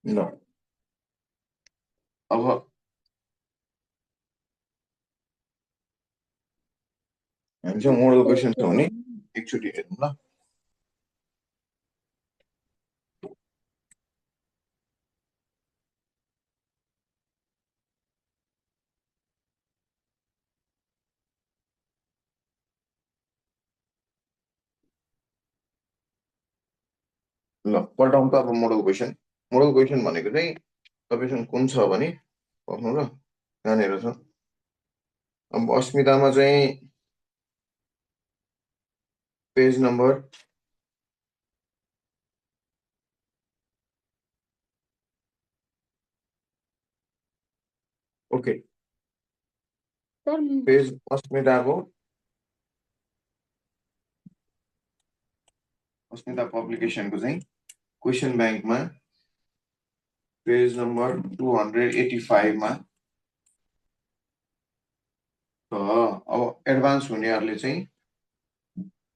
ल अब हामीसँग मोडल क्वेसन छ भने एकचोटि हेरौँ ल। ल पल्टाउँ त अब मोडल क्वेसन। मोडल क्वेसन भनेको चाहिँ तपाईँसँग कुन छ भने पढ्नु ल कहाँनिर छ। अब अस्मितामा चाहिँ पेज नम्बर ओके पेज अस्मिताको अस्मिता पब्लिकेसनको चाहिँ क्वेसन ब्याङ्कमा पेज नम्बर 285 मा अब एडभान्स हुनेहरूले चाहिँ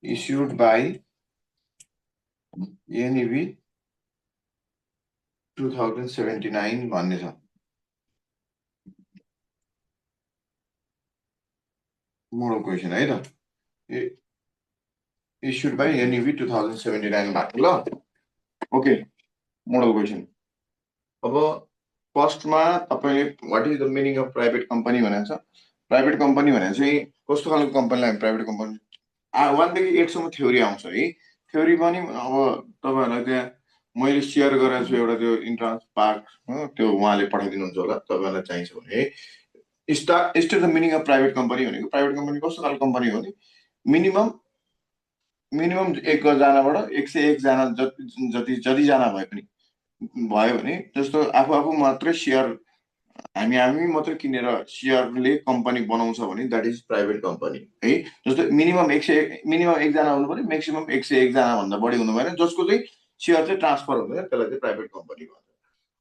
इस्युड बाई एनइबी 2079 भन्ने छ मोडल क्वेसन है त। इस्युड बाई एनइबी 2079 भएको ल। Okay model question. अब फर्स्टमा तपाईँले what is the meaning of private company भनेको छ। प्राइभेट कम्पनी भनेको चाहिँ कस्तो खालको कम्पनीलाई हामी प्राइभेट कम्पनी 1 देखि 8 सम्म थ्योरी आउँछ है। थ्योरी पनि अब तपाईँहरूलाई त्यहाँ मैले सेयर गरेको छु एउटा त्यो इन्ट्रान्स पार्ट त्यो उहाँले पठाइदिनुहुन्छ होला तपाईँहरूलाई चाहिन्छ भने। State the meaning of private company भनेको प्राइभेट कम्पनी कस्तो खालको कम्पनी हो भने मिनिमम 1 जनाबाट 101 जना जतिजना भए पनि भयो भने जस्तो आफू मात्रै सेयर हामी मात्रै किनेर सेयरले कम्पनी बनाउँछ भने द्याट इज प्राइभेट कम्पनी है। जस्तो मिनिमम 1 जना हुनु पर्यो, म्याक्सिमम 101 जना भन्दा बढी हुनु भएन। जसको चाहिँ सेयर चाहिँ ट्रान्सफर हुँदैन त्यसलाई चाहिँ प्राइभेट कम्पनी भन्छ।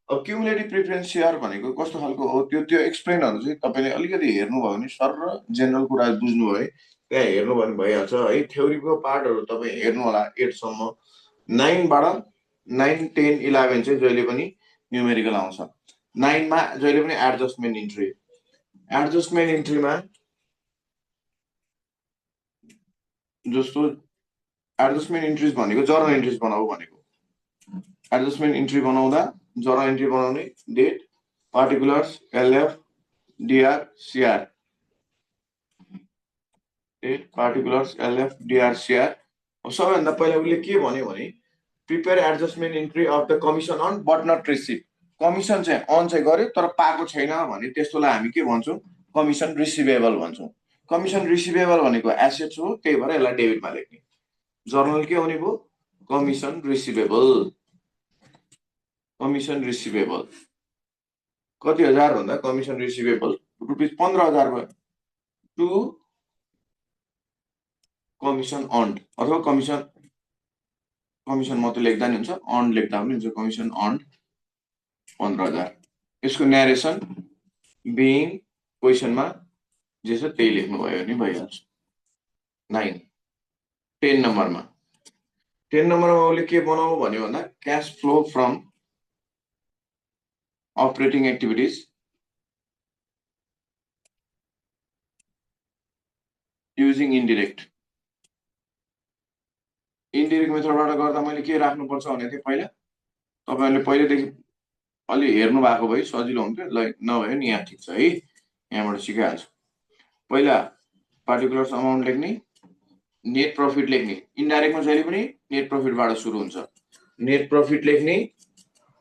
अब क्युमुलेटिभ प्रिफरेन्स सेयर भनेको कस्तो खालको हो त्यो एक्सप्लेनहरू चाहिँ तपाईँले अलिकति हेर्नुभयो भने सर र जेनरल कुरा बुझ्नुभयो भने त्यहाँ हेर्नुभयो भने भइहाल्छ है। थ्योरीको पार्टहरू तपाईँ हेर्नु होला 8 सम्म। 9बाट 9, 10, 11 चाहिँ जहिले पनि न्युमेरिकल आउँछ। 9 मा जहिले पनि एडजस्टमेन्ट इन्ट्रीमा जस्तो एडजस्टमेन्ट इन्ट्रिज भनेको जर्नल इन्ट्रिज बनाऊ भनेको। एडजस्टमेन्ट इन्ट्री बनाउँदा जर्नल इन्ट्री बनाउने date particulars LF DR CR date particulars LF DR CR. सबैभन्दा पहिला उसले के भन्यो भने prepare adjustment entry of the commission अन बट नट रिसिभ। कमिसन चाहिँ अन चाहिँ गर्यो तर पाएको छैन भने त्यस्तोलाई हामी के भन्छौँ कमिसन रिसिभेबल भन्छौँ। कमिसन रिसिभेबल भनेको एसेट्स हो त्यही भएर यसलाई डेबिटमा लेख्ने। जर्नल के हुने भयो कमिसन रिसिभेबल कति हजार भन्दा कमिसन रिसिभेबल रुपिस 15,000 भयो टु कमिसन अर्न्ड अथवा कमिसन मात्रै लेख्दा नि हुन्छ अर्न्ड लेख्दा पनि हुन्छ। Commission earned 15,000। यसको न्यारेसन बिइङ क्वेसनमा जे छ त्यही लेख्नु भयो भने भइहाल्छ। 9 10 नम्बरमा उसले के बनाऊ भन्यो भन्दा cash flow from operating activities using indirect मेथडबाट गर्दा मैले के राख्नुपर्छ भने चाहिँ पहिला तपाईँहरूले पहिलेदेखि अलि हेर्नु भएको भए सजिलो हुन्थ्यो। ल नभए नि यहाँ ठिक छ है, यहाँबाट सिकाइहाल्छु। पहिला पार्टिकुलर्स अमाउन्ट लेख्ने, नेट प्रफिट लेख्ने। इन्डाइरेक्टमा जहिले पनि नेट प्रफिटबाट सुरु हुन्छ। नेट प्रफिट लेख्ने,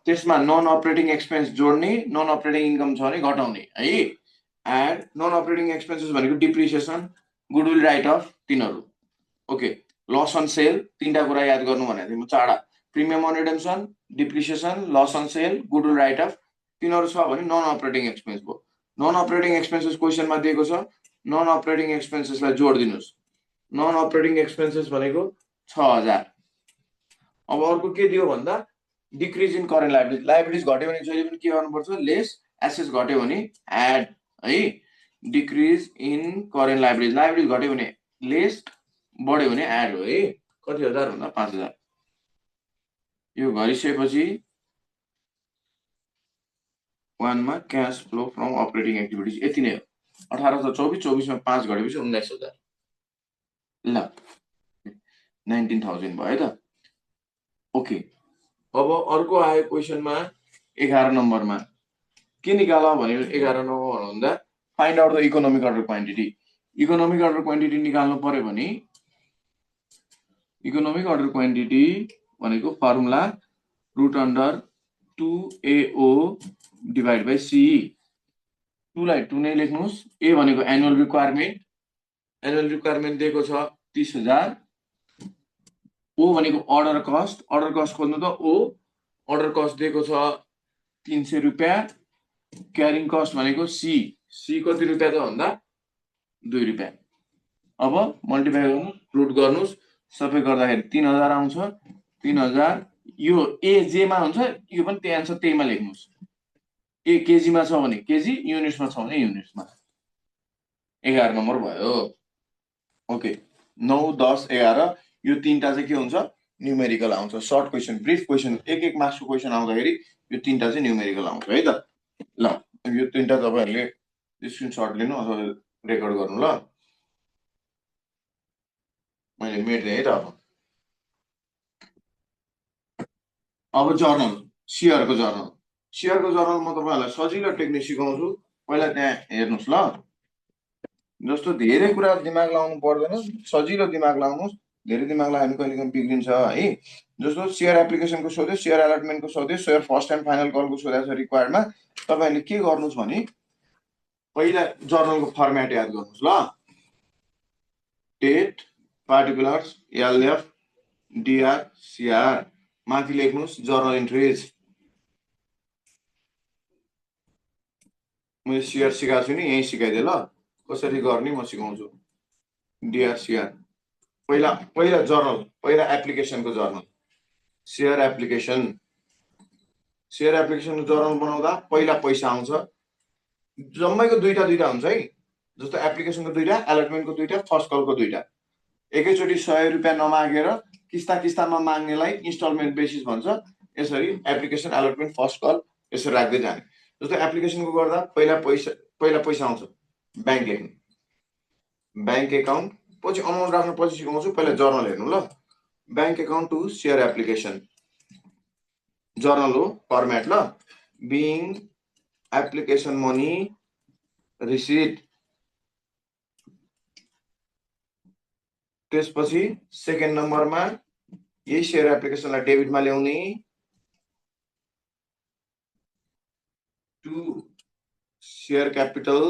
त्यसमा नन अपरेटिङ एक्सपेन्स जोड्ने, नन अपरेटिङ इन्कम छ भने घटाउने है। एड नन अपरेटिङ एक्सपेन्सेस भनेको डिप्रिसिएसन गुडविल राइट अफ तिनीहरू। ओके लस अन सेल 3टा कुरा याद गर्नु भनेको थिएँ म। 4टा premium on redemption, depreciation, loss on sale, goodwill write off तिनीहरू छ भने नन अपरेटिङ एक्सपेन्स भयो। नन अपरेटिङ एक्सपेन्सेस क्वेसनमा दिएको छ, नन अपरेटिङ एक्सपेन्सेसलाई जोडिदिनुहोस्। नन अपरेटिङ एक्सपेन्सेस भनेको 6,000। अब अर्को के दियो भन्दा डिक्रिज इन करेन्ट लाइबिलिटिज घट्यो भने जहिले पनि के गर्नुपर्छ लेस, एसेट्स घट्यो भने एड है। डिक्रिज इन करेन्ट लाइबिलिटिज घट्यो भने लेस, बढ्यो भने एड हो है। कति हजार भन्दा 5,000। यो गरिसकेपछि 1 मा cash flow from operating activities यति नै हो 1824 मा 5 गरेपछि 19000 ल 19000 भयो त ओके अब अर्को आयो क्वेशनमा 11 नम्बरमा के निकाल भनेको 11 नम्बर भन्दा find out the economic order quantity economic order quantity निकाल्नु पर्यो भने इकोनोमिक अर्डर क्वान्टिटी भनेको formula root under 2AO divide by CE 2 लाई 2 नै लेख्नुस् ए भनेको एनुअल रिक्वायरमेन्ट दिएको छ 30000 ओ भनेको अर्डर कस्ट खोज्नु त ओ अर्डर कस्ट दिएको छ 300 रुपैयाँ क्यारिङ कस्ट भनेको सी कति रुपैयाँ त भन्दा 2 रुपैयाँ अब मल्टिप्लाई गर्नु रुट गर्नुस् सबै गर्दाखेरि 3000 आउँछ 3000 यो ए जे मा हुन्छ यो पनि त्यही आन्सर त्यहीमा लेख्नुस् ए केजी मा छ भने केजी युनिट्समा छ भने युनिट्समा 11 नम्बर भयो ओके 9 10 11 यो तीनटा चाहिँ के हुन्छ न्यूमेरिकल आउँछ सर्ट क्वेशन ब्रिफ क्वेशन एक मार्क्सको क्वेशन आउँदाखेरि यो तीनटा चाहिँ न्यूमेरिकल आउँछ है त ल यो तीनटा तपाईहरुले स्क्रिनशट लिनु अथवा रेकर्ड गर्नु ल मैले मेट्दै है त अब जर्नल शेयरको जर्नल म तपाईहरुलाई सजिलो टेक्निक सिकाउँछु पहिला त्यहाँ हेर्नुस् ल जस्तो धेरै कुरा दिमाग लाउनु पर्दैन सजिलो दिमाग लाउनुस् धेरै दिमाग लगायो भने कहिलेकाहीँ बिग्रिन्छ है जस्तो शेयर एप्लिकेसनको सोध्यो शेयर अलटमेन्टको सोध्यो शेयर फर्स्ट एन्ड फाइनल कलको सोधेको छ रिक्वायर्डमा तपाईहरुले के गर्नुस् भने पहिला जर्नलको फर्म्याट याद गर्नुस् ल date particulars LF DR CR माथि लेख्नुस् जर्नल इन्ट्रिज मैले शेयर सिकाएको छु नि यही सिकाइदिए ल कसरी गर्ने म सिकाउँछु डीआर सीआर पहिला जर्नल पहिला एप्लिकेसनको जर्नल शेयर एप्लिकेसनको जर्नल बनाउँदा पहिला पैसा आउँछ जम्मैको दुईटा हुन्छ है जस्तो एप्लिकेसनको दुईटा अलटमेन्टको दुईटा फर्स्ट कलको दुईटा एकैचोटी 100 रुपैयाँ नमागेर किस्तामा माग्नेलाई इन्स्टलमेन्ट बेसिस भन्छ यसरी एप्लिकेसन अलटमेन्ट फर्स्ट कल यसरी राख्दै जाने जस्तो एप्लिकेसनको गर्दा पहिला पैसा आउँछ बैंक लेख्नु बैंक एकाउन्ट पछि अमाउन्ट राख्नु पछि सिकाउँछु पहिला जर्नल हेर्नु ल bank account to share application journal हो फर्म्याट ल बिइङ एप्लिकेसन मनी रिसिट त्यसपछि सेकेन्ड नम्बरमा यही शेयर एप्लिकेसनलाई डेबिटमा ल्याउने to share capital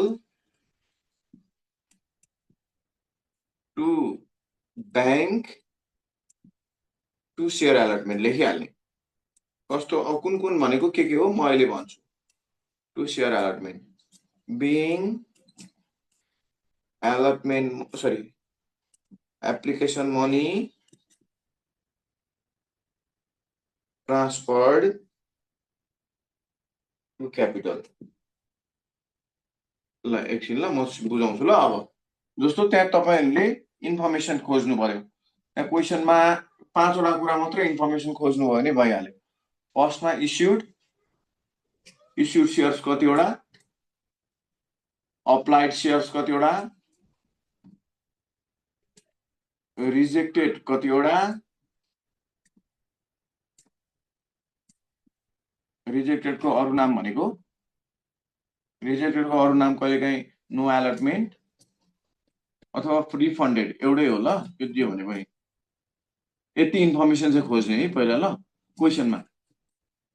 to bank to share allotment लेखिहाल्ने कस्तो अब कुन भनेको के हो म अहिले भन्छु to share allotment being allotment sorry application money transferred to capital ल एकछिन ल म बुझाउँछु ल अब जस्तो त्यहाँ तपाईहरुले इन्फर्मेसन खोज्नु पर्यो त्यहाँ क्वेशनमा 5 वटा कुरा मात्र इन्फर्मेसन खोज्नु भयो भने भइहाल्यो फर्स्टमा इस्युड शेयर्स कतिवटा अप्लाइड शेयर्स कतिवटा रिजेक्टेड कतिवटा रिजेक्टेडको अरु नाम भनेको रिजेक्टेडको अरु नाम कहिलेकाहीँ नो अलटमेन्ट अथवा रिफन्डेड एउटै हो ल यो दियो भने पनि यति इन्फर्मेसन चाहिँ खोज्ने है पहिला ल क्वेशनमा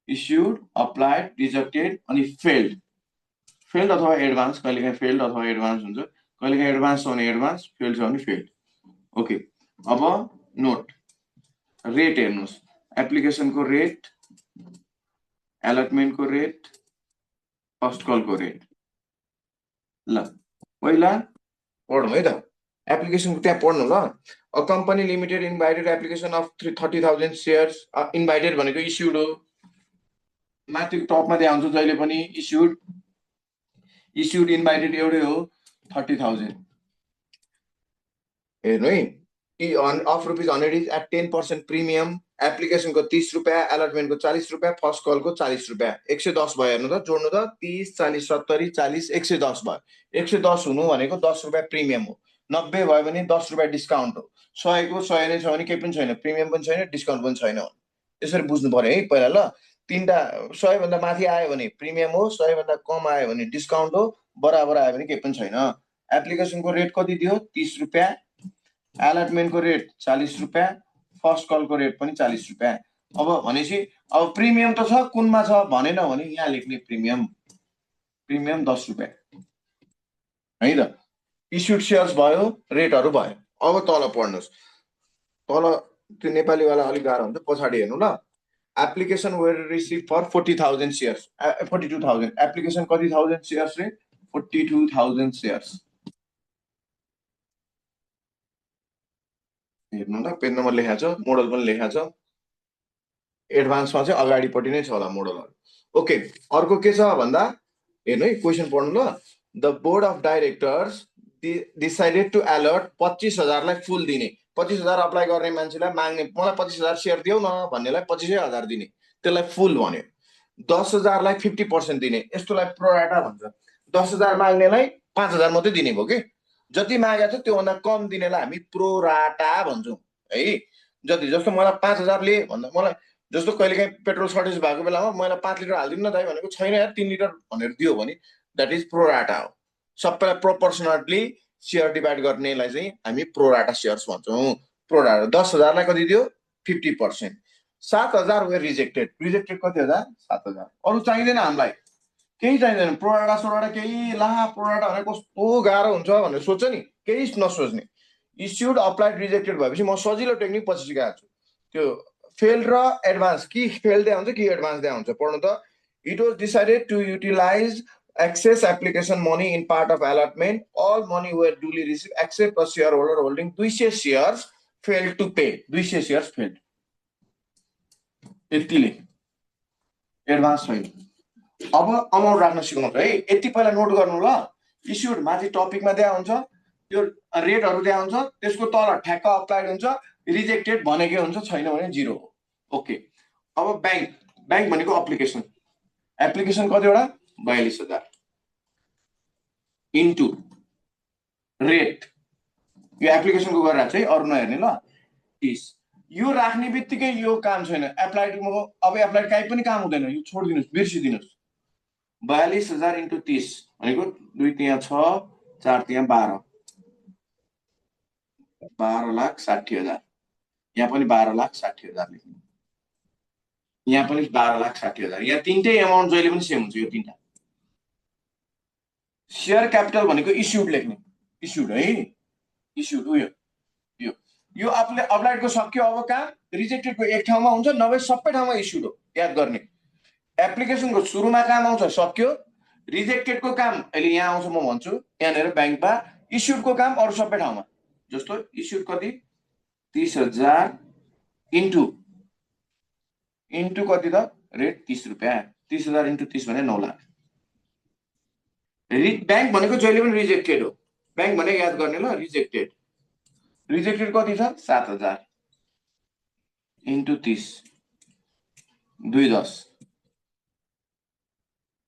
इस्युड अप्लाइड रिजेक्टेड अनि फेल्ड अथवा एडभान्स कहिलेकाहीँ फेल्ड अथवा एडभान्स हुन्छ कहिलेकाहीँ एडभान्स छ भने एडभान्स फेल्ड छ भने फेल्ड ओके अब नोट रेट हेर्नुस् एप्लिकेसनको रेट अलटमेन्टको रेट फर्स्ट कलको रेट ल पहिला पढ्नु है त एप्लिकेसनको त्यहाँ पढ्नु ल a company limited invited application of 30,000 shares invited भनेको इस्युड हो माथि टपमा त्यहाँ हुन्छ जहिले पनि इस्युड इन्भाइटेड एउटै हो 30,000 हेर्नु है अफ ₹100 इज एट 10% प्रिमियम, एप्लिकेसनको 30 रुपियाँ, अलटमेन्टको 40 रुपियाँ, फर्स्ट कलको 40 रुपियाँ, 110 भयो। हेर्नु त, जोड्नु त, 30 40 70 40 110 भयो। 110 हुनु भनेको 10 रुपियाँ प्रिमियम हो, 90 भयो भने 10 रुपियाँ डिस्काउन्ट हो, 100 को 100 नै छ भने केही पनि छैन, प्रिमियम पनि छैन, डिस्काउन्ट पनि छैन। यसरी बुझ्नु पर्यो है पहिला। ल, तीनटा 100 भन्दा माथि आयो भने प्रिमियम हो, 100 भन्दा कम आयो भने डिस्काउन्ट हो, बराबर आयो भने केही पनि छैन। एप्लिकेसनको रेट कति दियो? 30 रुपियाँ, अलटमेन्टको रेट 40 रुपियाँ, फर्स्ट कलको रेट पनि 40 रुपियाँ। अब भनेपछि अब प्रिमियम त छ, कुनमा छ भनेन भने यहाँ लेख्ने प्रिमियम 10 रुपियाँ है त। इस्युड सेयर्स भयो, रेटहरू भयो। अब तल पढ्नुहोस्, तल त्यो नेपालीवाला अलिक गाह्रो हुन्छ, पछाडि हेर्नु ल। Application were receive for 40,000 shares, 42,000। Application कति थाउजन्ड सेयर्स रे? 42,000 सेयर्स। हेर्नु ल, पेज नम्बर लेखा छ, मोडल पनि लेखा छ। एडभान्समा चाहिँ अगाडिपट्टि नै छ होला मोडलहरू। ओके, अर्को के छ भन्दा, हेर्नु है, क्वेसन पढ्नु ल। The board of directors decided to allot 25,000 full दिने। 25,000 अप्लाई गर्ने मान्छेलाई माग्ने, मलाई 25,000 सेयर दिउ न भन्नेलाई 25,000 दिने, त्यसलाई फुल भन्यो। 10,000 50% दिने, यस्तोलाई प्रोराटा भन्छ। 10,000 माग्नेलाई 5,000 मात्रै दिने भयो कि, जति मागेको छ त्योभन्दा कम दिनेलाई हामी प्रोराटा भन्छौँ है। जति, जस्तो मलाई 5,000 लिए भन्दा, मलाई जस्तो कहिलेकाहीँ पेट्रोल सर्टेज भएको बेलामा मलाई 5 लिटर हालिदिनु न दाइ भनेको, छैन यार 3 लिटर भनेर दियो भने द्याट इज प्रोराटा हो। सबैलाई प्रोपोर्सनली सेयर डिभाइड गर्नेलाई चाहिँ हामी प्रोराटा सेयर्स भन्छौँ। प्रोराटा 10,000 कति दियो? 50%। 7,000 वेयर रिजेक्टेड। रिजेक्टेड कति हजार? 7,000। अरू चाहिँदैन हामीलाई, केही चाहिँदैन। प्रोराटा सोराटा केही, ला प्रोराटा भनेर कस्तो गाह्रो हुन्छ भनेर सोध्छ नि, केही नसोच्ने। इस्युड अप्लाइड रिजेक्टेड भएपछि म सजिलो टेक्निक पछि सिकाएको छु। त्यो फेल र एडभान्स, कि फेल दिया हुन्छ कि एडभान्स दिया हुन्छ, पढ्नु त। It was decided to utilise excess application money in part of allotment. All money were duly received except a shareholder holding 200 shares failed to pay. 200 shares failed. यतिले advance छैन। अब amount राख्न सिकाउनु है, यति पहिला नोट गर्नु ल। इस्युड माथि टपिकमा दिया हुन्छ, त्यो रेटहरू दिया हुन्छ, त्यसको तल ठ्याक्क अप्लाइड हुन्छ, रिजेक्टेड भनेकै हुन्छ, छैन भने 0 हो। ओके, अब बैंक भनेको एप्लिकेसन कतिवटा? 42,000 इन्टु रेट, यो एप्लिकेसनको गरेर चाहिँ अरू नहेर्ने ल। 30 यो राख्ने बित्तिकै यो काम छैन, एप्लाइडको अब एप्लाइड काहीँ पनि काम हुँदैन, यो छोडिदिनुहोस्, बिर्सिदिनुहोस्। 42,000 इन्टु 30 भनेको 2 त्यहाँ 6 4 त्यहाँ 12, 12,60,000। यहाँ पनि 12,60,000 लेख्नु, यहाँ पनि 12,60,000। यहाँ तीनटै एमाउन्ट जहिले पनि सेम हुन्छ, यो तीनटा। शेयर क्यापिटल भनेको इस्युड लेख्ने, इस्युड है, इस्युड उयो यो अप्लाइडको सक्यो। अब काम रिजेक्टेडको एक ठाउँमा हुन्छ, नभए सबै ठाउँमा इस्युड हो, याद गर्ने। एप्लिकेसनको सुरुमा काम आउँछ, सक्यो। रिजेक्टेडको काम अहिले यहाँ आउँछ, म भन्छु यहाँनिर बैंकमा। इस्युडको काम अरू सबै ठाउँमा, जस्तो इस्युड कति? 30,000 इन्टु कति त? रेट 30 रुपियाँ। 30,000 इन्टु 30 भने 9 लाख। बैंक भनेको जहिले पनि रिजेक्टेड हो, बैंक भनेको याद गर्ने ल, रिजेक्टेड। रिजेक्टेड कति छ? 7,000 इन्टु 30, 210।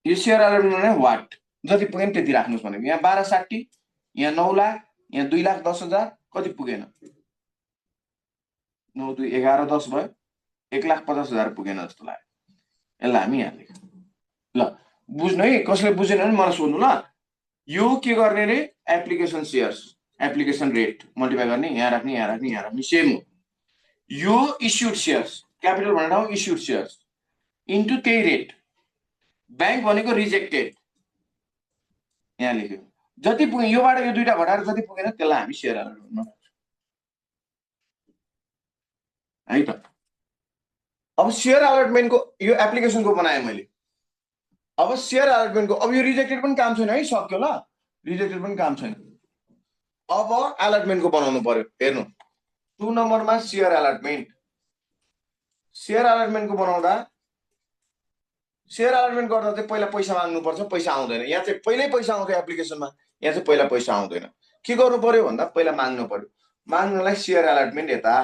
यो सेयर अलटमेन्ट वाट जति पुगेन त्यति राख्नुहोस् भनेको। यहाँ 12,60, यहाँ 9 लाख, यहाँ 2,10,000, कति पुगेन? 9 2 11 10 भयो, 1,50,000 पुगेन जस्तो लाग्यो। यसलाई हामी यहाँ लेख्छौँ ल। बुझ्नु है, कसले बुझेन भने मलाई सोध्नु ल। यो के गर्ने रे? Application shares, application rate multiply गर्ने, यहाँ राख्ने, यहाँ राख्ने, यहाँ राख्ने, सेम हो। यो इस्युड सेयर्स, क्यापिटल भन्ने ठाउँ इस्युड सेयर्स इन्टु त्यही रेट। बैंक भनेको रिजेक्टेड, यहाँ लेख्यो। जति पुग्यो योबाट यो दुईटा घटाएर जति पुगेन त्यसलाई हामी सेयर अलटमेन्टमा है त। अब सेयर अलटमेन्टको यो एप्लिकेसनको बनाएँ मैले। अब सेयर अलटमेन्टको, अब यो रिजेक्टेड पनि काम छैन है, सक्यो ल, रिजेक्टेड पनि काम छैन। अब अलटमेन्टको बनाउनु पर्यो। हेर्नु 2 नम्बरमा सेयर अलटमेन्ट। सेयर अलटमेन्टको बनाउँदा, सेयर अलटमेन्ट गर्दा चाहिँ पहिला पैसा माग्नुपर्छ, पैसा आउँदैन। यहाँ चाहिँ पहिल्यै पैसा आउँथ्यो एप्लिकेसनमा, यहाँ चाहिँ पहिला पैसा आउँदैन। के गर्नु पर्यो भन्दा पहिला माग्नु पर्यो। माग्नलाई सेयर अलटमेन्ट यता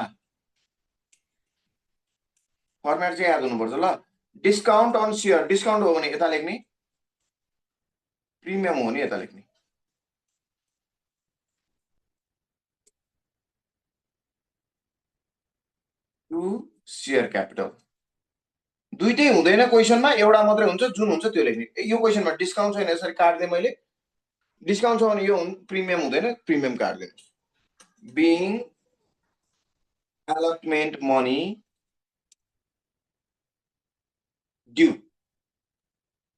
फर्मेट चाहिँ याद हुनुपर्छ ल डिस्काउन्ट अन सेयर डिस्काउन्ट हो भने यता लेख्ने प्रिमियम हो भने यता लेख्ने टु सेयर क्यापिटल दुईटै हुँदैन क्वेसनमा एउटा मात्रै हुन्छ जुन हुन्छ त्यो लेख्ने यो क्वेसनमा डिस्काउन्ट छैन यसरी काट्दै मैले डिस्काउन्ट छ भने यो प्रिमियम हुँदैन प्रिमियम काट्दिनु बिङ अलटमेन्ट मनी ड्यू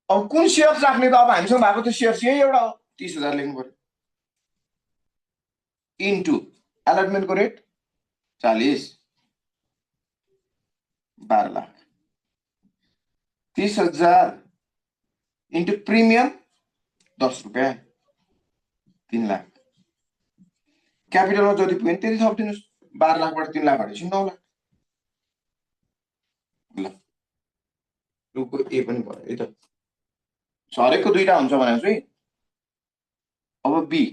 अब कुन सेयर राख्ने त अब हामीसँग भएको त्यो सेयर यही एउटा हो 30,000 लेख्नु पर्यो इन्टु अलटमेन्टको रेट 40 12 लाख 30,000 इन्टु प्रिमियम 10 रुपियाँ 3 लाख क्यापिटलमा जति पुग्यो त्यति थपिदिनुहोस् 12 लाखबाट 3 लाख घटेपछि 9 लाख ल टुको ए पनि भयो है त हरेकको दुईटा हुन्छ भने चाहिँ अब बी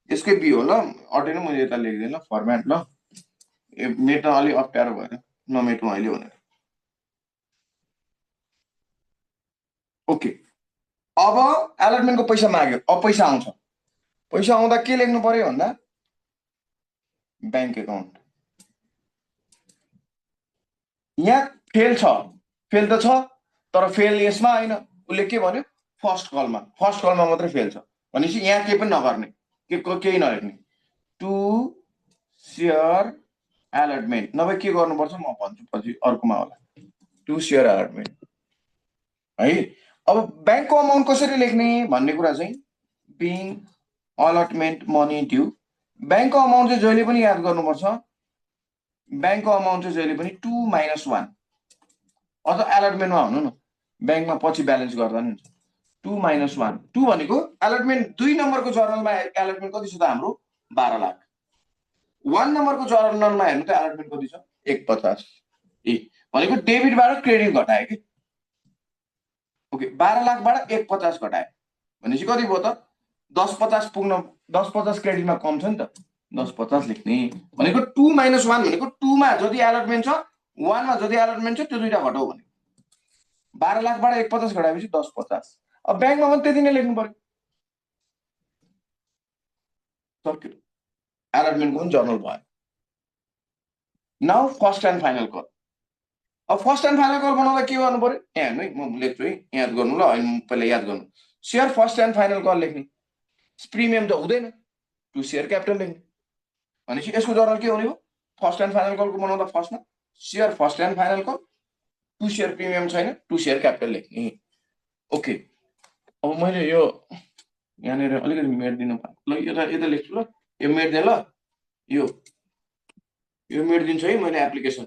यसकै बी हो ल अटेन मैले यता लेख्दिनँ ल फर्मेट ल मेट्न अलि अप्ठ्यारो भएर नमेट्नु अहिले भनेर ओके अब अलटमेन्टको पैसा माग्यो अब पैसा आउँछ पैसा आउँदा के लेख्नु पर्यो भन्दा ब्याङ्क एकाउन्ट यहाँ फेल त छ तर फेल यसमा हैन उसले के भन्यो फर्स्ट कलमा मात्रै फेल छ भनेपछि यहाँ केही पनि नगर्ने केही नलेख्ने टु सेयर अलटमेन्ट नभए के गर्नुपर्छ म भन्छु पछि अर्कोमा होला टु सेयर अलटमेन्ट है अब ब्याङ्कको अमाउन्ट कसरी लेख्ने भन्ने कुरा चाहिँ बिङ अलटमेन्ट मनी ड्यू ब्याङ्कको अमाउन्ट चाहिँ जहिले पनि याद गर्नुपर्छ ब्याङ्कको अमाउन्ट चाहिँ जहिले पनि 2 - 1 अथवा अलटमेन्टमा हुनु न ब्याङ्कमा पछि ब्यालेन्स गर्दा नि हुन्छ 2 - 1 2 भनेको अलटमेन्ट 2 नम्बरको जर्नलमा अलटमेन्ट कति छ त हाम्रो 12 लाख 1 नम्बरको जर्नलमा हेर्नु त अलटमेन्ट कति छ 150 ए भनेको डेबिटबाट क्रेडिट घटाए कि ओके 12 लाखबाट 150 घटाए भनेपछि कति भयो त 10-50 पुग्न 10-50 क्रेडिटमा कम छ नि त 10-50 लेख्ने भनेको 2 - 1 भनेको 2 मा जति अलटमेन्ट छ 1 मा जति अलटमेन्ट छ त्यो दुईटा घटाउ भने 12 लाखबाट 150 घटाएपछि 10-50 अब ब्याङ्कमा पनि त्यति नै लेख्नु पर्यो सक्यो अलटमेन्टको पनि जर्नल भयो now first and final call अब फर्स्ट एन्ड फाइनल कल बनाउँदा के गर्नु पर्यो यहाँ हेर्नु है म लेख्छु है याद गर्नु ल होइन पहिला याद गर्नु share first and final call लेख्ने प्रिमियम त हुँदैन टु सेयर क्यापिटल लेख्ने भनेपछि यसको जर्नल के हुने हो फर्स्ट एन्ड फाइनल कलको बनाउँदा फर्स्टमा share first and final call to share premium छैन टु सेयर क्यापिटल लेख्ने ओके अब मैले यो यहाँनिर अलिकति मेट्दिनु ल यता लेख्छु ल यो मेट्दिएँ ल यो मेट्दिन्छु है मैले एप्लिकेसन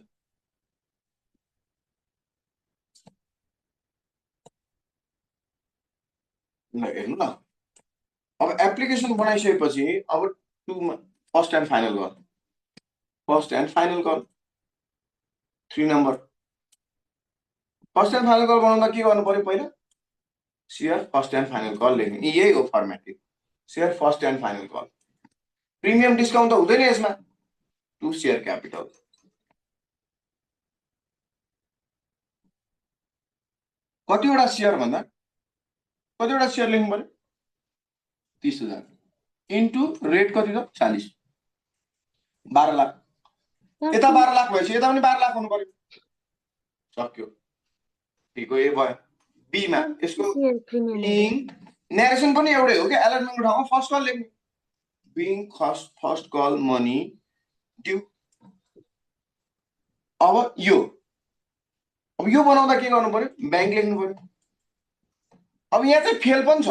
ल हेर्नु ल अब एप्लिकेसन बनाइसकेपछि अब first and final call 3 number first and final call बनाउँदा के गर्नु पर्यो पहिला share first and final call लेख्ने यही हो format share first and final call premium discount त हुँदैन यसमा टु सेयर क्यापिटल कतिवटा सेयर भन्दा कतिवटा सेयर लेख्नु पर्यो 30,000 इन्टु रेट कति त 40 12 लाख यता 12 लाख भएपछि यता पनि 12 लाख हुनु पर्यो सक्यो ठिक हो ए भयो बीमा यसको बिङ न्यारेसन पनि एउटै हो कि अलटमेन्टको ठाउँमा फर्स्ट कल लेख्ने being first call money due अब यो बनाउँदा के गर्नु पर्यो ब्याङ्क लेख्नु पर्यो अब यहाँ चाहिँ फेल पनि छ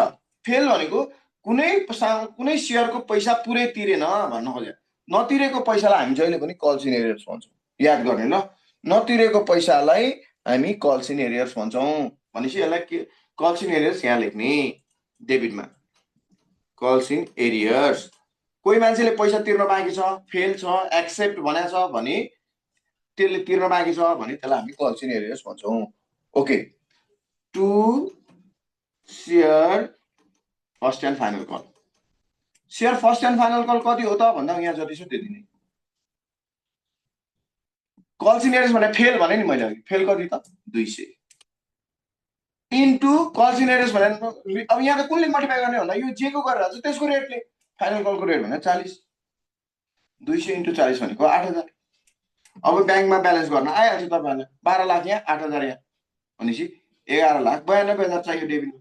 फेल भनेको कुनै सेयरको पैसा पुरै तिरेन भन्न खोजे नतिरेको पैसालाई हामी जहिले पनि कल्स इन एरियर्स भन्छौँ याद गर्ने ल नतिरेको पैसालाई हामी कल्स इन एरियर्स भन्छौँ भनेपछि यसलाई के कल्स इन एरियर्स यहाँ लेख्ने डेबिटमा कल्स इन एरियर्स कोही मान्छेले पैसा तिर्न बाँकी छ फेल छ एक्सेप्ट भनेको छ भने त्यसले तिर्न बाँकी छ भने त्यसलाई हामी कल्स इन एरियर्स भन्छौँ okay to share first and final call share first and final call कति हो त भन्दा यहाँ जति छ त्यति नै। कल सिनेरियस भने फेल भने नि मैले अघि, फेल कति त 200 इन्टु कल सिनेरियस भने अब यहाँ त कुनले मल्टिप्लाई गर्ने भन्दा यो जे को गरेर छ त्यसको रेटले, फाइनल कलको रेट भने 40, 200 इन्टु 40 भनेको 8000। अब ब्याङ्कमा ब्यालेन्स गर्न आइहाल्छ तपाईँहरूलाई, 12 लाख यहाँ 8000 यहाँ भनेपछि 11,92,000 चाहियो डेबिट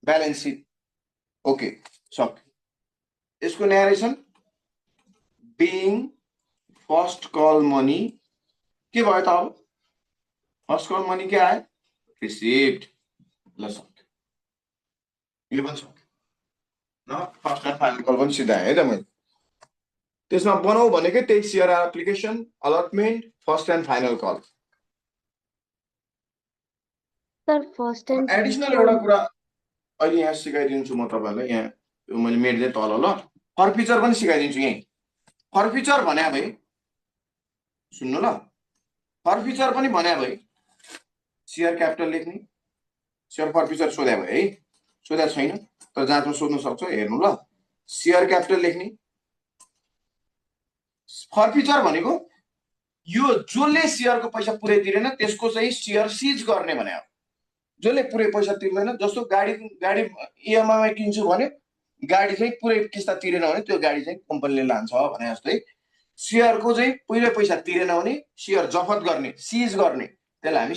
ब्यालेन्स सिट। ओके सक्यो। यसको narration being first call money के भयो त? अब फर्स्ट कल मनी के आयो? रिसिप्ट। ल सक्यो, यो पनि सक्यो न। फर्स्ट एन्ड फाइनल कल पनि सिधा है त मैले। त्यसमा बनाऊ भनेकै त्यही share application, allotment, first and final call. Sir first and additional एउटा कुरा अहिले यहाँ सिकाइदिन्छु म तपाईँहरूलाई। यहाँ मैले मेट्दै तल ल फर्फिचर पनि सिकाइदिन्छु यहीँ। फर्फिचर भने भाइ सुन्नु ल, फर्फिचर पनि भने भाइ सेयर क्यापिटल लेख्ने, सेयर फर्फिचर सोध्या भयो है, सोध्या छैन तर जाँचमा सोध्नु सक्छ, हेर्नु ल। सेयर क्यापिटल लेख्ने, फर्फिचर भनेको यो जसले सेयरको पैसा पुरै तिरेन त्यसको चाहिँ सेयर सिज गर्ने भने हो। जसले पुरै पैसा तिर्दैन, जस्तो गाडी इएमआईमा किन्छु भने गाडी चाहिँ पुरै किस्ता तिरेन भने त्यो गाडी चाहिँ कम्पनीले लान्छ भने जस्तै सेयरको चाहिँ पुरै पैसा तिरेन भने सेयर जफत गर्ने, सिज गर्ने, त्यसलाई हामी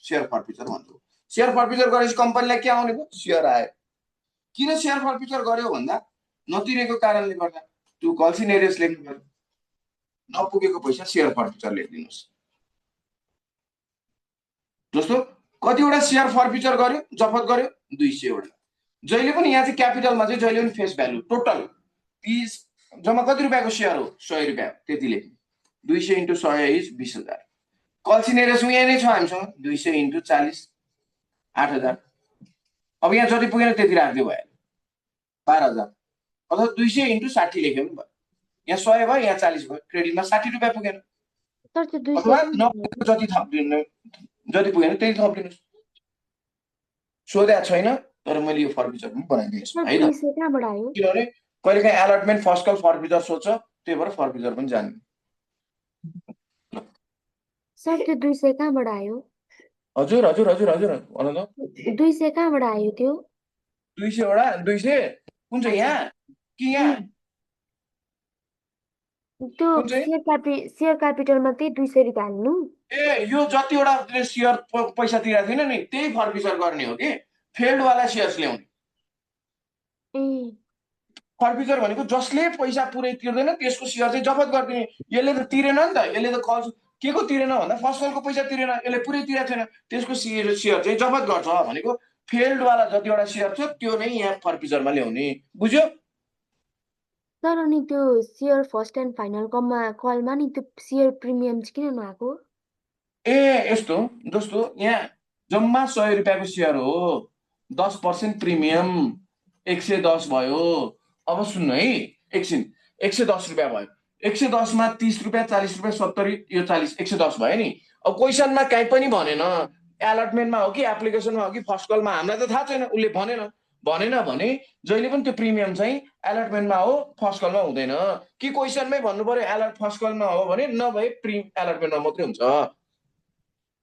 सेयर फर्फिचर भन्छौँ। सेयर फर्फिचर गरेपछि कम्पनीलाई के आउने भयो? सेयर आयो। किन सेयर फर्फिचर गर्यो भन्दा नतिरेको कारणले गर्दा त्यो कल सिनेरियस लेख्नु पर्यो, नपुगेको पैसा सेयर फर्फिचर लेखिदिनुहोस्। जस्तो कतिवटा सेयर फर्फिचर गर्यो, जफत गर्यो? 200 वटा। जहिले पनि यहाँ चाहिँ क्यापिटलमा चाहिँ जहिले पनि फेस भ्यालु टोटल 30 जम्मा कति रुपियाँको सेयर हो? 100 रुपियाँ, त्यति लेख्ने। 200 इन्टु 100 इज 20,000। कल सिनेरियस यहाँ नै छ हामीसँग, 200 इन्टु 40 8,000। अब यहाँ जति पुगेन त्यति राख्दियो भयो 12,000, अथवा 200 इन्टु 60 लेख्यो पनि भयो। यहाँ 100 भयो, यहाँ 40 भयो, क्रेडिटमा 60 रुपियाँ पुगेन। अथवा नपुगेको जति थपिदिनु, जति पुगेन त्यति थपिदिनुहोस्। सोध्या छैन तर मैले यो फर्फिचर पनि बनाइदिएछु है त। किनभने कहिलेकाहीँ अलटमेन्ट फर्स्ट कल फर्फिचर सोध्छ, त्यही भएर फर्फिचर पनि जान्नु। सर त्यो 200 कहाँबाट आयो? हजुर हजुर हजुर हजुर भन त। 200 कहाँबाट आयो त्यो? 200 वटा 200 कुन चाहिँ यहाँ कि यहाँ? त्यो सेयर क्यापिटलमा त्यही 200 रुपियाँ हाल्नु। ए यो जतिवटा सेयर पैसा तिरेको थिएन नि त्यही फर्फिचर गर्ने हो कि फेल्ड वाला सेयर्स ल्याउने। फर्फिचर भनेको जसले पैसा पुरै तिर्दैन त्यसको सेयर चाहिँ जफत गरिदिने। यसले त तिरेन नि त, यसले त कल के को तिरेन भन्दा फर्स्ट कलको पैसा तिरेन, यसले पुरै तिरेको छैन, त्यसको सेयर चाहिँ जफत गर्छ भनेको फेल्ड वाला जतिवटा सेयर छ त्यो नै यहाँ फर्फिचरमा ल्याउने। बुझ्यो? तर अनि त्यो सेयर फर्स्ट एन्ड फाइनल कलमा नि त्यो सेयर प्रिमियम चाहिँ किन नआएको? ए यस्तो, जस्तो यहाँ जम्मा 100 रुपियाँको सेयर हो, 10% प्रिमियम 110 भयो। अब सुन्नु है, एकछिन 110 रुपियाँ भयो, 110 मा 30 रुपियाँ 40 रुपियाँ 70 यो 40 110 भयो नि। अब क्वेसनमा कहीँ पनि भनेन, अलटमेन्टमा हो कि एप्लिकेसनमा हो कि फर्स्ट कलमा, हामीलाई त थाहा छैन, उसले भनेन भने जहिले पनि त्यो प्रिमियम चाहिँ अलटमेन्टमा हो फर्स्ट कलमा हुँदैन कि क्वेसनमै भन्नु पर्यो अलर्ट फर्स्ट कलमा हो भने, नभए अलटमेन्टमा मात्रै हुन्छ।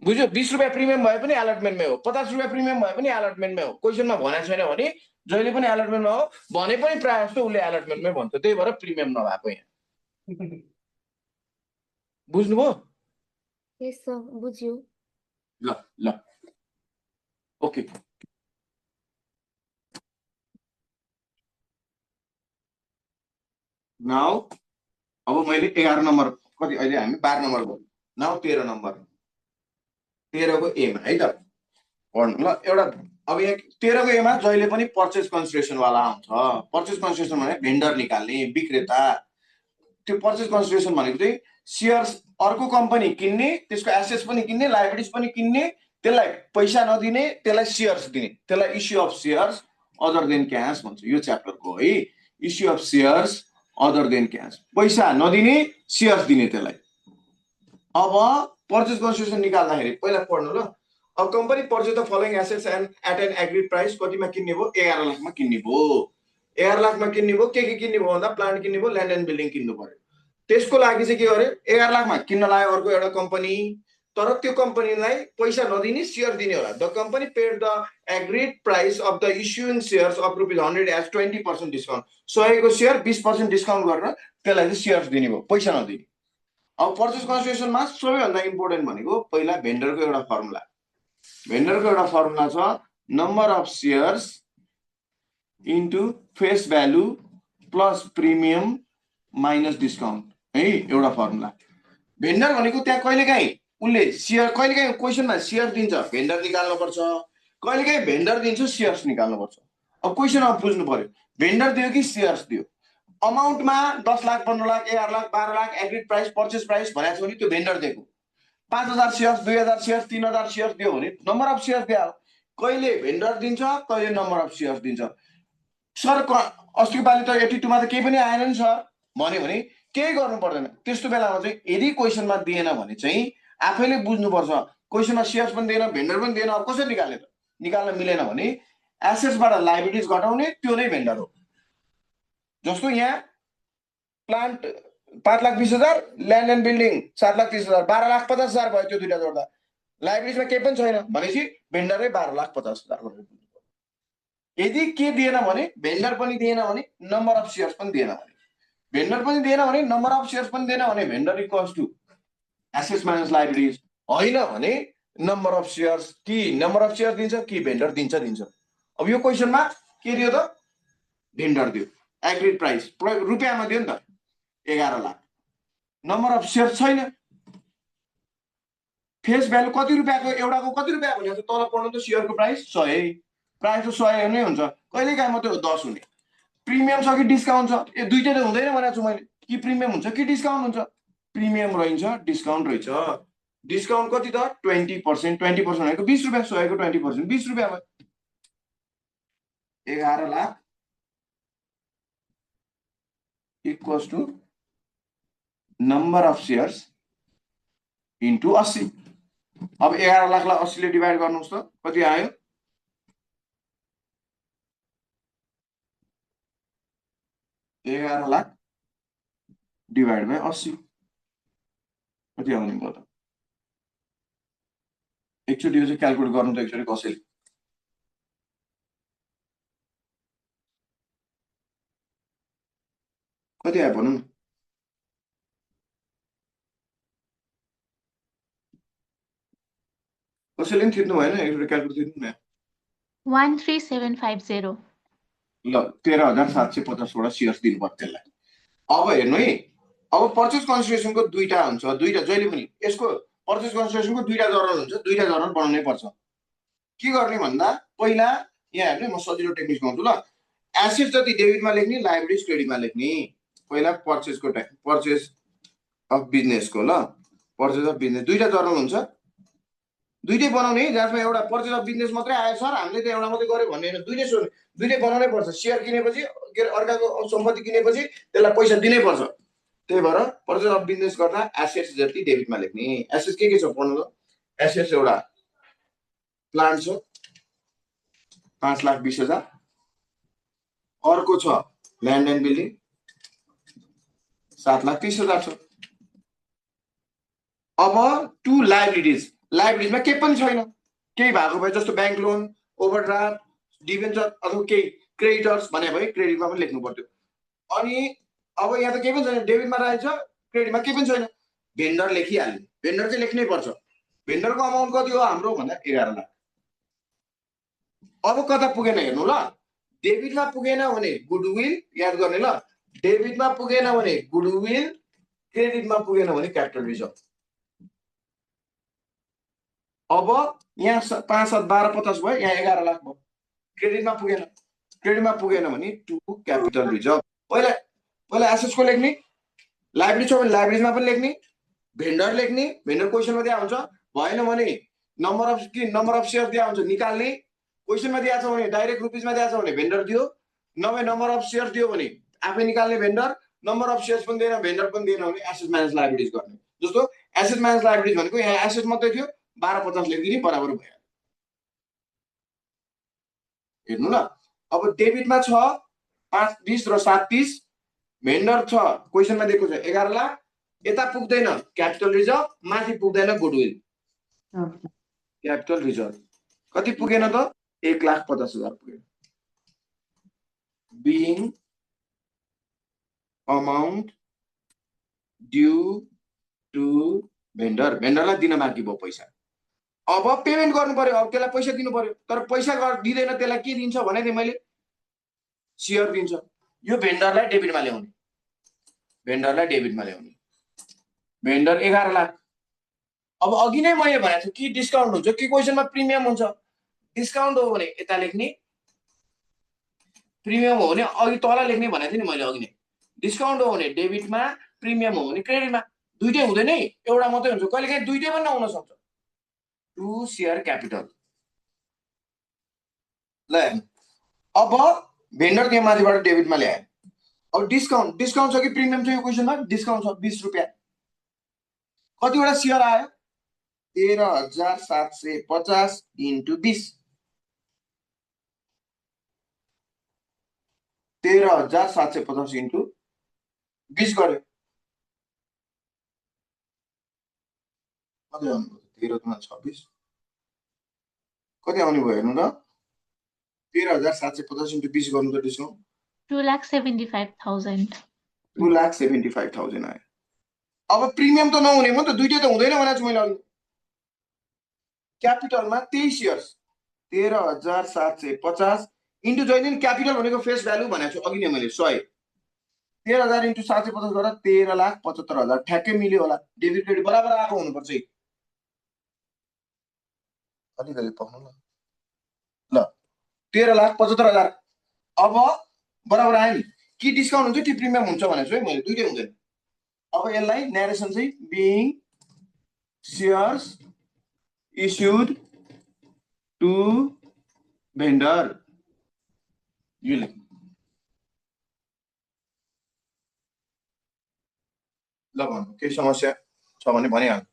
बुझ्यो? 20 रुपियाँ प्रिमियम भए पनि अलटमेन्टमै हो, 50 रुपियाँ प्रिमियम भए पनि अलटमेन्टमै हो। क्वेसनमा भनेको छैन भने जहिले पनि अलटमेन्टमा हो, भने पनि प्रायः जस्तो उसले अलटमेन्टमै भन्छ, त्यही भएर प्रिमियम नभएको यहाँ। बुझ्नुभयो? यस सर, बुझ्यो। ल ल ओके। नाउ अब मैले 11 नम्बर कति, अहिले हामी 12 नम्बर भयो, नाउ 13 नम्बर, 13 को एमा है त पढ्नु ल। एउटा अब यहाँ 13 को एमा जहिले पनि पर्चेज कन्सिडरेसन वाला आउँछ। पर्चेज कन्सिडरेसन भने भेन्डर निकाल्ने, विक्रेता। त्यो पर्चेज कन्सिडरेसन भनेको चाहिँ सेयर्स अर्को कम्पनी किन्ने, त्यसको एसेट्स पनि किन्ने, लायबिलिटिज पनि किन्ने, त्यसलाई पैसा नदिने, त्यसलाई सेयर्स दिने, त्यसलाई issue of shares other than cash भन्छ। यो च्याप्टरको है, issue of shares other than cash, पैसा नदिने सेयर्स दिने त्यसलाई। अब पर्चेज कन्सिडरेसन निकाल्दाखेरि पहिला पढ्नु ल। अब company purchase the following assets and at an agreed price, कतिमा किन्ने भयो? 11 लाखमा किन्ने भयो। 11 लाखमा किन्ने भयो, के किन्ने भयो भन्दा प्लान्ट किन्ने भयो, ल्यान्ड एन्ड बिल्डिङ किन्नु पर्यो। त्यसको लागि चाहिँ के गर्यो, 11 लाखमा किन्न लाग्यो अर्को एउटा कम्पनी, तर त्यो कम्पनीलाई पैसा नदिने, सेयर दिने होला। The company paid the agreed price of the issuing shares of ₹100 as 20% discount. 100 को सेयर 20% डिस्काउन्ट गरेर त्यसलाई चाहिँ सेयर्स दिने भयो, पैसा नदिने। अब पर्चेस कन्सिडरेसनमा सबैभन्दा इम्पोर्टेन्ट भनेको पहिला भेन्डरको एउटा फर्मुला। भेन्डरको एउटा फर्मुला छ number of shares into face value plus premium minus discount, है एउटा फर्मुला। भेन्डर भनेको त्यहाँ कहिलेकाहीँ उसले सेयर, कहिलेकाहीँ क्वेसनमा सेयर दिन्छ, भेन्डर निकाल्नुपर्छ, कहिलेकाहीँ भेन्डर दिन्छ, सेयर्स निकाल्नुपर्छ। अब क्वेसन अब बुझ्नु पर्यो, भेन्डर दियो कि सेयर्स दियो। अमाउन्टमा 10 lakh, 15 lakh, 11 lakh, 12 lakh agreed price, purchase price भनेको छ भने त्यो भेन्डर दिएको। 5000 सेयर्स, 2000 सेयर्स, 3000 सेयर्स दियो भने नम्बर अफ सेयर्स दियो। कहिले भेन्डर दिन्छ, कहिले नम्बर अफ सेयर्स दिन्छ। सर अस्तिको पालि त 82मा त केही पनि आएन नि सर भन्यो भने केही गर्नु पर्दैन। त्यस्तो बेलामा चाहिँ यदि क्वेसनमा दिएन भने चाहिँ आफैले बुझ्नुपर्छ, क्वेसनमा सेयर्स पनि दिएन, भेन्डर पनि दिएन, अब कसरी निकाल्ने त? निकाल्न मिलेन भने एसेट्सबाट लायबिलिटिज घटाउने, त्यो नै भेन्डर हो। जस्तो यहाँ प्लान्ट 5,20,000, ल्यान्ड एन्ड बिल्डिङ 7,30,000, 12,50,000 भयो, त्यो दुईटा जोड्दा लायबिलिटिजमा केही पनि छैन भनेपछि भेन्डरै 12,50,000। यदि के दिएन भने, भेन्डर पनि दिएन भने, नम्बर अफ सेयर्स पनि दिएन भने, भेन्डर पनि दिएन भने, नम्बर अफ सेयर्स पनि दिएन भने vendor equals to assets minus liabilities. होइन भने नम्बर अफ सेयर्स कि नम्बर अफ सेयर्स दिन्छ कि भेन्डर दिन्छ। अब यो क्वेसनमा के दियो त? भेन्डर दियो। एग्रिड प्राइस रुपियाँमा दियो नि त, 11 लाख। नम्बर अफ सेयर्स छैन। फेस भ्यालु कति रुपियाँको, एउटाको कति रुपियाँ भनेको तल पढ्नु त, सेयरको प्राइस 100, प्राइस त 100 नै हुन्छ, कहिलेकाहीँ मात्रै 10 हुने। प्रिमियम छ कि डिस्काउन्ट छ? ए दुईटै त हुँदैन भनेको छु मैले, कि प्रिमियम हुन्छ कि डिस्काउन्ट हुन्छ। प्रिमियम रहन्छ, डिस्काउन्ट रहेछ। डिस्काउन्ट कति त? 20%। 20% भनेको 20 रुपियाँ, 100 को 20% 20 रुपियाँ भयो। 11 lakh equals to number of shares into 80। अब 11 लाखलाई 80 ले डिभाइड गर्नुहोस् त, कति आयो? 11 लाख डिभाइड बाई 80 कति आउने भयो त? एकचोटि यो चाहिँ क्यालकुलेट गर्नु त एकचोटि कसैले। कति आयो भनौँ न? कसैले पनि थिच्नु भएन? एकचोटि क्यालकुलेट थिच्नु न। 13750। ल 13,750 वटा सेयर्स दिनु पर्छ त्यसलाई। अब हेर्नु है, अब पर्चेस कन्सिडरेसनको दुईटा हुन्छ, दुईटा जहिले पनि यसको पर्चेस कन्सिडरेसनको दुईटा जर्नल हुन्छ, दुईटा जर्नल बनाउनै पर्छ। के गर्ने भन्दा पहिला यहाँ हेर्नु, म सजिलो टेक्निक गाउँछु ल। एसेट जति डेबिटमा लेख्ने, लायबिलिटिज क्रेडिटमा लेख्ने। पहिला पर्चेसको टाइम, पर्चेस अफ बिजनेसको ल, पर्चेस अफ बिजनेस दुईटा जर्नल हुन्छ, दुईटै बनाउने। जसमा एउटा पर्चेस अफ बिजनेस मात्रै आयो सर, हामीले त एउटा मात्रै गर्यो भन्ने होइन, दुईटै बनाउनै पर्छ। सेयर किनेपछि, अर्काको सम्पत्ति किनेपछि त्यसलाई पैसा दिनै पर्छ। त्यही भएर पर्चेस अफ बिजनेस गर्दा एसेट्स जति डेबिटमा लेख्ने। एसेट्स के छ पढ्नु त? एसेट्स एउटा प्लान्ट छ 5,20,000, अर्को छ ल्यान्ड एन्ड बिल्डिङ 7,30,000 छ। अब टु लायबिलिटिज, लायबिलिटिजमा केही पनि छैन, केही भएको भए जस्तो ब्याङ्क लोन, ओभरड्राफ्ट, डिभेन्चर अथवा केही क्रेडिटर्स भने भए क्रेडिटमा पनि लेख्नु पर्थ्यो। अनि अब यहाँ त केही पनि छैन, डेबिटमा रहेछ, क्रेडिटमा केही पनि छैन, भेन्डर लेखिहाल्ने। भेन्डर चाहिँ लेख्नै पर्छ। भेन्डरको अमाउन्ट कति हो हाम्रो भन्दा 11 लाख। अब कता पुगेन हेर्नु ल। डेबिटमा पुगेन भने गुडविल याद गर्ने ल, डेबिटमा पुगेन भने गुडविल, क्रेडिटमा पुगेन भने क्यापिटल रिजर्भ। अब यहाँ 5, 7, 12, 50 भयो, यहाँ 11 लाख भयो। क्रेडिटमा पुगेन भने टु क्यापिटल रिजर्भ। पहिला एसेट्सको लेख्ने, लायबिलिटी छ भने लायबिलिटीमा पनि लेख्ने, भेन्डर लेख्ने, भेन्डर क्वेसनमा दिया हुन्छ। भएन भने नम्बर अफ सेयर दिया हुन्छ, निकाल्ने। क्वेसनमा दिया छ भने डाइरेक्ट रुपिसमा दिया छ भने भेन्डर दियो, नभए नम्बर अफ सेयर दियो भने आफै निकाल्ने भेन्डर, नम्बर अफ सेयर्स पनि दिएन, भेन्डर पनि दिएन भने एसेट माइनस लायबिलिटिज गर्ने। जस्तो एसेट माइनस लायबिलिटिज भनेको यहाँ एसेट मात्रै थियो, 12,50 लेखिदिने बराबर भयो। हेर्नु ल, अब डेबिटमा छ 5 20 र 7 30 भेन्डर छ क्वेसनमा दिएको छ 11 लाख यता पुग्दैन क्यापिटल रिजर्भ माथि पुग्दैन गुडविल क्यापिटल रिजर्भ कति पुगेन त 1,50,000 पुग्यो being amount due to vendor भेन्डरलाई दिन बाँकी भयो पैसा अब पेमेन्ट गर्नु पर्यो अब त्यसलाई पैसा दिनु पर्यो तर पैसा दिँदैन त्यसलाई के दिन्छ भने थिएँ मैले शेयर दिन्छ यो भेन्डरलाई डेबिटमा ल्याउने भेन्डर 11 लाख अब अघि नै मैले भनेको छु कि डिस्काउन्ट हुन्छ कि क्वेसनमा प्रिमियम हुन्छ डिस्काउन्ट हो भने यता लेख्ने प्रिमियम हो भने अघि तल लेख्ने भनेको थिएँ नि मैले अघि नै डिस्काउन्ट हो भने डेबिटमा प्रिमियम हो भने क्रेडिटमा दुईटै हुँदैन है एउटा मात्रै हुन्छ कहिलेकाहीँ दुईटै पनि नहुन सक्छ टु शेयर क्यापिटल ल अब भेन्डर त्यहाँ माथिबाट डेबिटमा ल्यायो अब डिस्काउन्ट छ कि प्रिमियम छ यो क्वेसनमा डिस्काउन्ट छ 20 रुपैयाँ कतिवटा शेयर आयो 13,750 इन्टु 20 13,750 इन्टु 20 गर्यो कति आउनु 13,26 कति आउने भयो हेर्नु त 13,750 इन्टु 20 गर्नु त डिस्काउन्ट 2,75,000 2,75,000 आयो अब प्रिमियम त नहुने हो नि त दुईटै त हुँदैन भनेको छु मैले अघि क्यापिटलमा 23 शेयर्स 13,750 इन्टु जहिले नि क्यापिटल भनेको फेस भ्यालु भनेको छु अघि नै मैले 100 13,000 इन्टु 750 गर्दा 13,75,000 ठ्याक्कै मिल्यो होला डेबिट क्रेडिट बराबर आएको हुनुपर्छ अलिकति पाउनु ल 13,75,000 अब बराबर आयो नि कि डिस्काउन्ट हुन्छ कि प्रिमियम हुन्छ भनेको छु है मैले दुईटै हुँदैन अब यसलाई नरेसन चाहिँ being shares issued to vendor यो लेख्नु ल भन्नु केही समस्या छ भने भनिहाल्नु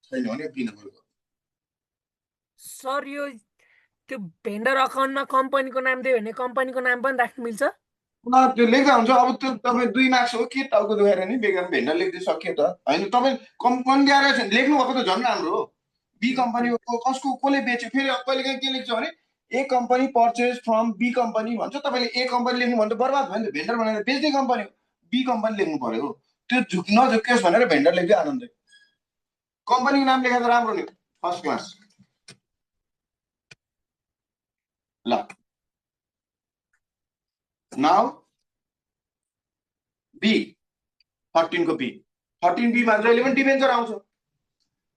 छैन भने बिना गर्नु सर यो त्यो भेन्डर अकाउन्टमा कम्पनीको नाम दियो भने कम्पनीको नाम पनि राख्न मिल्छ त्यो लेख्दा हुन्छ अब त्यो तपाईँ 2 मार्क्स हो के टाउको दुखेर नि बेकार भेन्डर लेख्दै सक्यो त होइन तपाईँ कम्पनी दिएर लेख्नु भएको त झन् राम्रो हो बी कम्पनीको कसको कसले बेच्यो फेरि कहिलेकाहीँ के लेख्छ भने A company purchase from B company भन्छ तपाईँले ए कम्पनी लेख्नु भने त बर्बाद भयो नि त भेन्डर भनेर बेच्ने कम्पनी हो बी कम्पनी लेख्नु पर्यो त्यो नझुक्योस् भनेर भेन्डर लेख्दै आनन्दै कम्पनीको नाम लेखेर राम्रो नि फर्स्ट क्लास ल नाउ बी 13 को बी 13 बी मा जहिले पनि डिबेन्चर आउँछ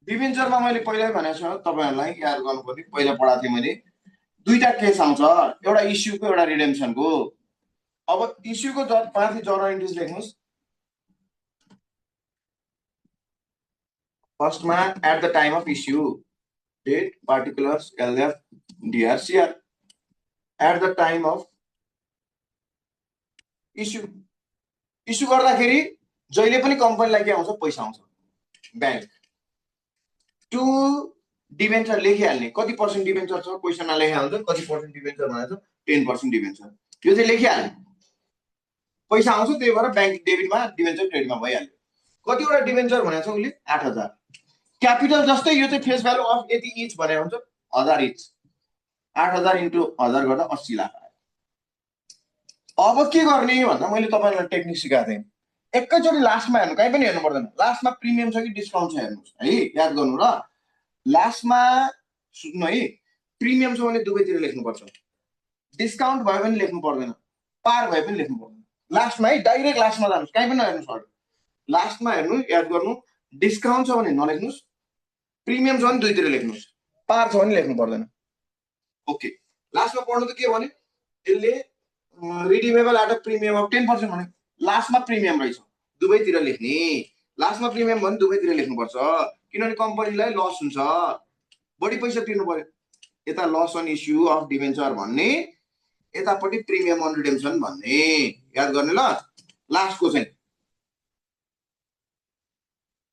डिबेन्चरमा मैले पहिल्यै भनेको छु तपाईहरुलाई याद गर्नुपर्ने पहिला पढाएको थिएँ मैले दुईटा केस आउँछ एउटा इस्युको एउटा रिडेम्पसनको अब इस्युको माथि जर्नल एन्ट्रिज लेख्नुस् फर्स्टमा at the time of issue date particulars LF DR CR at the time of issue गर्दाखेरि जहिले पनि कम्पनीलाई के आउँछ पैसा आउँछ बैंक टु डिबेन्चर लेखिहाल्ने कति पर्सेन्ट डिबेन्चर छ क्वेसनमा लेखा हुन्छ कति पर्सेन्ट डिबेन्चर भनेको छ 10% डिबेन्चर यो चाहिँ लेखिहाल्ने पैसा आउँछ त्यही भएर बैंक डेबिटमा डिबेन्चर क्रेडिटमा भइहाल्यो कतिवटा डिबेन्चर भनेको छ उले 8,000 क्यापिटल जस्तै यो चाहिँ फेस भ्यालु अफ यति इच भने हुन्छ 1000 इच 8,000 इन्टु 1000 गर्दा 80 लाख आयो अब के गर्ने भन्दा मैले तपाईहरुलाई टेक्निक सिकाएको थिएँ एकैचोटी लास्टमा हेर्नु कहीँ पनि हेर्नु पर्दैन लास्टमा प्रिमियम छ कि डिस्काउन्ट छ हेर्नुस् है याद गर्नु ल लास्टमा सुन्नु है प्रिमियम छ भने दुवैतिर लेख्नु पर्छ डिस्काउन्ट भयो भने लेख्नु पर्दैन पार भए पनि लेख्नु पर्दैन लास्टमा है डाइरेक्ट लास्टमा जानुस् कहीँ पनि नहेर्नुस् अरु लास्टमा हेर्नु याद गर्नु डिस्काउन्ट छ भने नलेख्नुस् प्रिमियम छ भने दुईतिर लेख्नुस् पार छ भने लेख्नु पर्दैन ओके लास्टमा पढ्नु त के भने यसले redeemable at a premium of 10% भने लास्टमा प्रिमियम रहेछ दुवैतिर लेख्ने लास्टमा प्रिमियम भने दुवैतिर लेख्नुपर्छ किनभने कम्पनीलाई लस हुन्छ बढी पैसा तिर्नु पर्यो यता loss on issue of debenture भन्ने यतापट्टि प्रिमियम अन रिडेम्पसन भन्ने याद गर्ने ल लास्टको चाहिँ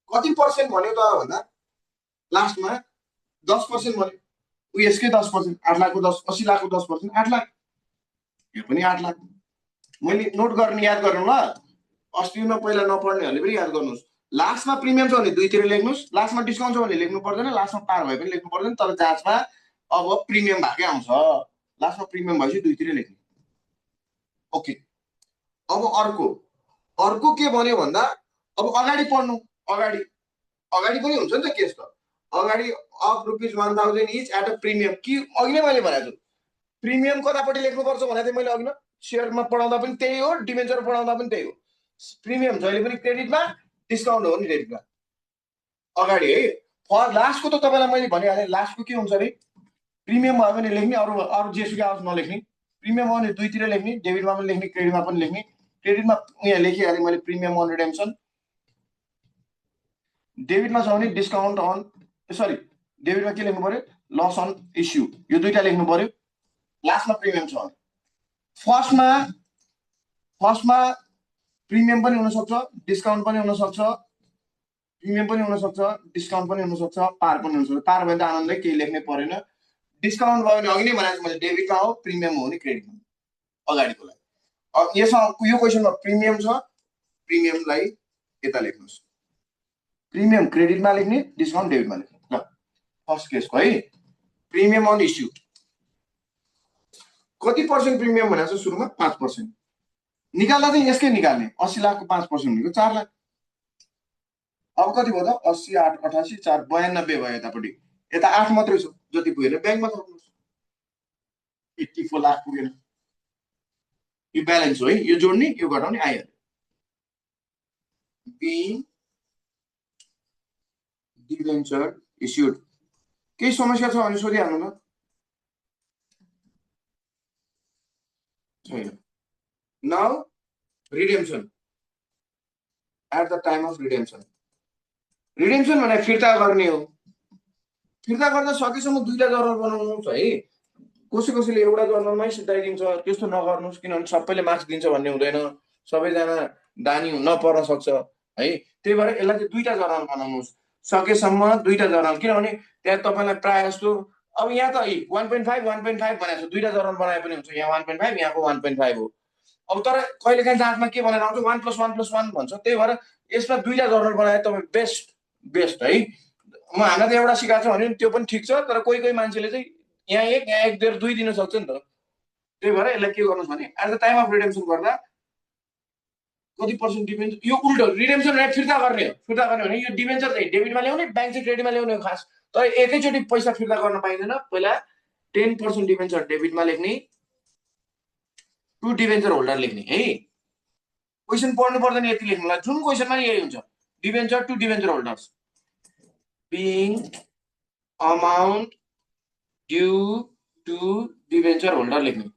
कति पर्सेन्ट भन्यो त भन्दा लास्टमा 10% भन्यो ऊ यसकै 10%, 8 लाखको 10, 80 लाखको 10%, 8 लाख, यो पनि 8 लाख। मैले नोट गर्न याद गर्नु ल, अस्तिमा पहिला नपढ्नेहरूले पनि याद गर्नुहोस्। लास्टमा प्रिमियम छ भने दुईतिर लेख्नुहोस्, लास्टमा डिस्काउन्ट छ भने लेख्नु पर्दैन, लास्टमा पार भए पनि लेख्नु पर्दैन, तर जाँचमा अब प्रिमियम भएकै आउँछ, लास्टमा प्रिमियम भएपछि दुईतिर लेख्ने। ओके, अब अर्को के भन्यो भन्दा अब अगाडि पढ्नु, अगाडि पनि हुन्छ नि त केस त, अगाडि of ₹1000 each at a premium कि अघि नै मैले भनेको छु प्रिमियम कतापट्टि लेख्नुपर्छ भनेको थिएँ मैले अघि न, सेयरमा पढाउँदा पनि त्यही हो, डिबेन्चर पढाउँदा पनि त्यही हो। प्रिमियम जहिले पनि क्रेडिटमा, डिस्काउन्ट हो नि डेबिटमा अगाडि है। लास्टको त तपाईँलाई मैले भनिहालेँ, लास्टको के हुन्छ अरे प्रिमियम भयो भने लेख्ने, अरू जेसुकै आओस् नलेख्ने, प्रिमियम भयो भने दुईतिर लेख्ने, डेबिटमा पनि लेख्ने, क्रेडिटमा पनि लेख्ने। क्रेडिटमा यहाँ लेखिहालेँ मैले प्रिमियम अन रिडेम्सन, डेबिटमा छ भने डिस्काउन्ट अन, सरी डेबिटमा के लेख्नु पर्यो, लस अन इस्यु, यो दुईटा लेख्नु पर्यो। लास्टमा प्रिमियम छ भने फर्स्टमा प्रिमियम पनि हुनसक्छ, डिस्काउन्ट पनि हुनसक्छ, प्रिमियम पनि हुनसक्छ, डिस्काउन्ट पनि हुनसक्छ, पार पनि हुनसक्छ। पार भयो भने त आनन्दै केही लेख्नै परेन। डिस्काउन्ट भयो भने अघि नै भनेको मैले डेबिटमा हो, प्रिमियम हो नि क्रेडिटमा अगाडिको लागि। अब यसमा यो क्वेसनमा प्रिमियम छ, प्रिमियमलाई यता लेख्नुहोस्, प्रिमियम क्रेडिटमा लेख्ने, डिस्काउन्ट डेबिटमा लेख्ने। ल फर्स्ट केसको है, प्रिमियम अन इस्यु कति पर्सेन्ट प्रिमियम भनेको छ सुरुमा 5%, निकाल्दा चाहिँ यसकै निकाल्ने, 80 लाखको 5% भनेको 4 लाख। अब कति भयो त 80, 8, 88, 4, 92 भयो यतापट्टि, यता 8 मात्रै छ, जति पुगेन ब्याङ्कमा थप्नुहोस्, 84 लाख पुगेन। यो ब्यालेन्स हो है, यो जोड्ने यो घटाउने आइहाल्यो। बिइङ डिबेन्चर इस्युड, केही समस्या छ भने सोधिहाल्नु न। छैन। Now redemption, at the time of redemption, redemption भने फिर्ता गर्ने हो। फिर्ता गर्दा सकेसम्म दुईटा जर्नल बनाउनुहोस् है, कसैले एउटा जर्नलमै सिद्धाइदिन्छ, त्यस्तो नगर्नुहोस्, किनभने सबैले मार्क्स दिन्छ भन्ने हुँदैन, सबैजना दानी नपर्न सक्छ है। त्यही भएर यसलाई चाहिँ दुईटा जर्नल बनाउनुहोस्, सकेसम्म दुईटा जर्नल, किनभने त्यहाँ तपाईँलाई प्रायः जस्तो अब यहाँ त 1.5 भनेको छ, दुईटा जर्नल बनाए पनि हुन्छ, यहाँ 1.5 यहाँको 1.5 हो। अब तर कहिलेकाहीँ जाँचमा के भनेर आउँछ 1+1+1 भन्छ, त्यही भएर यसमा दुईटा जर्नल बनाए तपाईँ बेस्ट है। म हामीलाई त एउटा सिकाएको छ भने त्यो पनि ठिक छ, तर कोही मान्छेले चाहिँ यहाँ 1 1 2 दिन सक्छ नि त। त्यही भएर यसलाई के गर्नुहोस् भने at the time of redemption गर्दा कति पर्सेन्ट डिबेन्चर, यो उल्टो रिडेम्सन रेट फिर्ता गर्ने भने यो डिबेन्चर चाहिँ डेबिटमा ल्याउने, ब्याङ्क चाहिँ क्रेडिटमा ल्याउने हो खास। तर एकैचोटि पैसा फिर्ता गर्न पाइँदैन, पहिला 10% डिबेन्चर डेबिटमा लेख्ने, टु डिबेन्चर होल्डर लेख्ने है। क्वेसन पढ्नु पर्दैन यति लेख्नुलाई, जुन क्वेसनमा यही हुन्छ, debenture to debenture holders being amount due to debenture holder लेख्ने।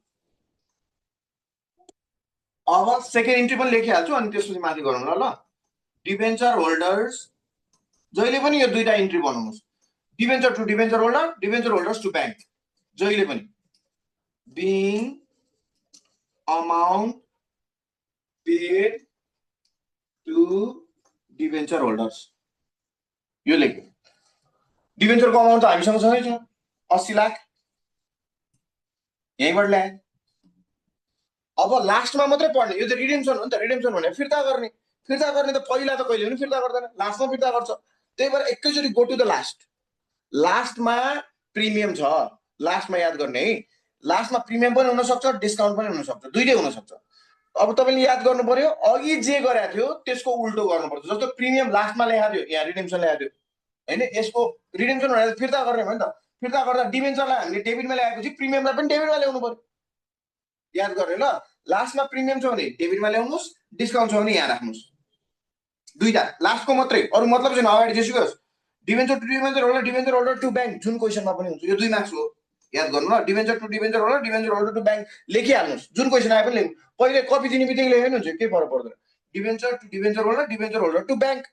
अब सेकेन्ड इन्ट्री पनि लेखिहाल्छु अनि त्यसपछि माथि गरौँ ल। डिबेन्चर होल्डर्स जहिले पनि यो दुईटा इन्ट्री बनाउनुहोस्, debenture to debenture holder, debenture holders to bank, जहिले पनि being amount paid to debenture holders, यो लेख्यो। डिबेन्चरको अमाउन्ट त हामीसँग छँदै छ 80 लाख, यहीँबाट ल्याए। अब लास्टमा मात्रै पढ्ने, यो त रिडेम्सन हो नि त, रिडेम्सन भने फिर्ता गर्ने त पहिला त कहिले पनि फिर्ता गर्दैन, लास्टमा फिर्ता गर्छ। त्यही भएर एकैचोटि गो टु द लास्टमा प्रिमियम छ, लास्टमा याद गर्ने है। लास्टमा प्रिमियम पनि हुनसक्छ, डिस्काउन्ट पनि हुनसक्छ, दुईटै हुनसक्छ। अब तपाईँले याद गर्नु पर्यो, अघि जे गरेको थियो त्यसको उल्टो गर्नुपर्छ। जस्तो प्रिमियम लास्टमा ल्याएको थियो, यहाँ रिडेम्सन ल्याएको थियो होइन, यसको रिडेम्सन भनेर फिर्ता गर्ने भयो नि त। फिर्ता गर्दा डिबेन्चरलाई हामीले डेबिटमा ल्याएपछि प्रिमियमलाई पनि डेबिटमा ल्याउनु पर्यो, याद गर्ने ल। लास्टमा प्रिमियम छ भने डेबिटमा ल्याउनुहोस्, डिस्काउन्ट छ भने यहाँ राख्नुहोस्, दुईटा लास्टको मात्रै, अरू मतलब छैन। अगाडि जेसुकै होस्, debenture to debenture holder, debenture holder to bank, जुन क्वेसनमा पनि हुन्छ, यो 2 मार्क्स हो, याद गर्नु ल। Debenture to debenture holder, debenture holder to bank लेखिहाल्नुहोस्, जुन क्वेसन आए पनि लेख्नु, पहिले कपी दिने बित्तिकै लेख्यो भने हुन्छ, केही फरक पर्दैन। Debenture to debenture holder, debenture holder to bank,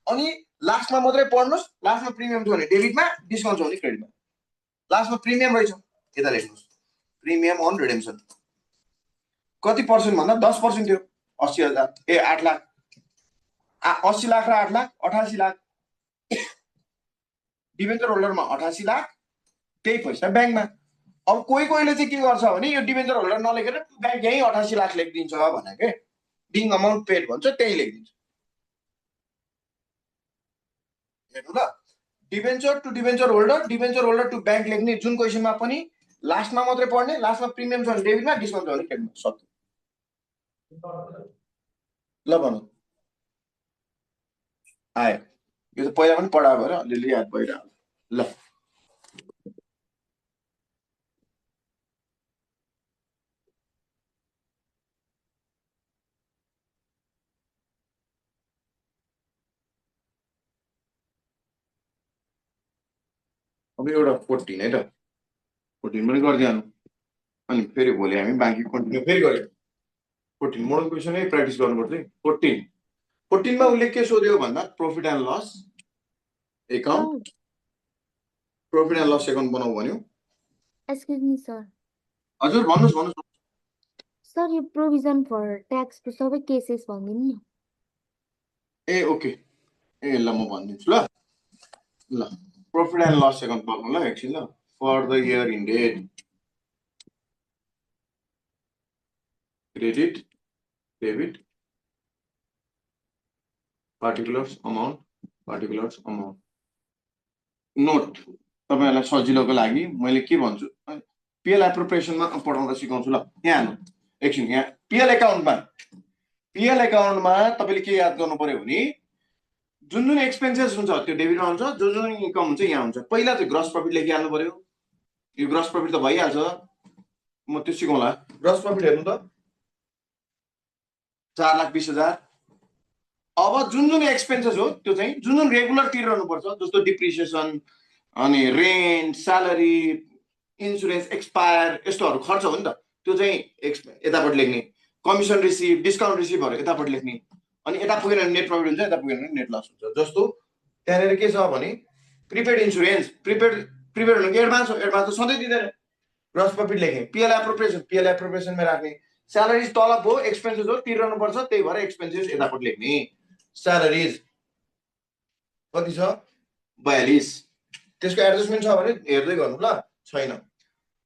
अनि लास्टमा मात्रै पढ्नुहोस्, लास्टमा प्रिमियम छ भने डेबिटमा, डिस्काउन्ट छ भने क्रेडिटमा। लास्टमा प्रिमियम रहेछ यता लेख्नुहोस्, प्रिमियम अन रिडेम्सन कति पर्सेन्ट भन्दा 10% थियो, 80,000 8 लाख, 80 लाख र 8 लाख 88 लाख। डिबेन्चर होल्डरमा 88 लाख, त्यही पैसा ब्याङ्कमा। अब कोहीले चाहिँ के गर्छ भने यो डिबेन्चर होल्डर नलेखेर ब्याङ्क यहीँ 88 लाख लेखिदिन्छ भने के बिङ अमाउन्ट पेड भन्छ त्यही लेखिदिन्छ। हेर्नु ल, debenture to debenture holder to bank लेख्ने जुन क्वेसनमा पनि लास्टमा मात्रै पढ्ने, लास्टमा प्रिमियम छ भने डेबिटमा, डिस्काउन्ट छ भने क्रेडिटमा, सक्यो। ल भनौँ आयो, यो त पहिला पनि पढायो भएर अलिअलि याद भइरहेको। ल अब एउटा 14 है त, 14 पनि गरिदिहाल्नु, अनि फेरि भोलि हामी बाँकी कन्टिन्यू फेरि गऱ्यौँ। 14 मोडल क्वेसनै प्र्याक्टिस गर्नुपर्छ है। 14 मा उसले के सोध्यो भन्दा profit and loss account, profit and loss account बनाऊ भन्यो। एक्सक्युज मी सर, हजुर भन्नुहोस्। सर यो प्रोभिजन फर ट्याक्सको सबै केसेस भनिदिनु नि। ए ओके, ए ल म भनिदिन्छु ल। प्रफिट एन्ड लस एकाउन्ट बनाउनु ल एकछिन ल। For the year ended, credit debit, particulars amount note. तपाईँहरूलाई सजिलोको लागि मैले के भन्छु, पिएल एप्रोप्रिएसनमा पढाउँदा सिकाउँछु ल। यहाँ हाल्नु एकछिन, यहाँ पिएल एकाउन्टमा तपाईँले के याद गर्नु पर्यो भने जुन एक्सपेन्सेस हुन्छ त्यो डेबिटमा हुन्छ, जुन इन्कम हुन्छ यहाँ हुन्छ। पहिला चाहिँ ग्रस प्रफिट लेखिहाल्नु पर्यो। यो ग्रस प्रफिट त भइहाल्छ, म त्यो सिकाउँला। ग्रस प्रफिट हेर्नु त 4,20,000। अब जुन एक्सपेन्सेस हो त्यो चाहिँ जुन रेगुलर तिरिरहनु पर्छ, जस्तो डिप्रिसिएसन अनि रेन्ट, स्यालेरी, इन्सुरेन्स, एक्सपायर, यस्तोहरू खर्च हो नि त, त्यो चाहिँ यतापट्टि लेख्ने। कमिसन रिसिभ, डिस्काउन्ट रिसिभहरू यतापट्टि लेख्ने। अनि यता पुगेन भने नेट प्रफिट हुन्छ, यता पुगेन भने नेट लस हुन्छ। जस्तो त्यहाँनिर के छ भने प्रिपेड इन्सुरेन्स, प्रिपेड भनेको एडभान्स हो, एडभान्स त सधैँ दिँदैन। ग्रस प्रफिट लेखेँ। पिएल एप्रोप्रिएसनमा राख्ने। स्यालेरिज तलब हो, एक्सपेन्सेस हो, तिरिरहनु पर्छ, त्यही भएर एक्सपेन्सेस यतापट्टि लेख्ने। स्यालेरिज कति छ 42, त्यसको एडजस्टमेन्ट छ भने हेर्दै गर्नु ल, छैन।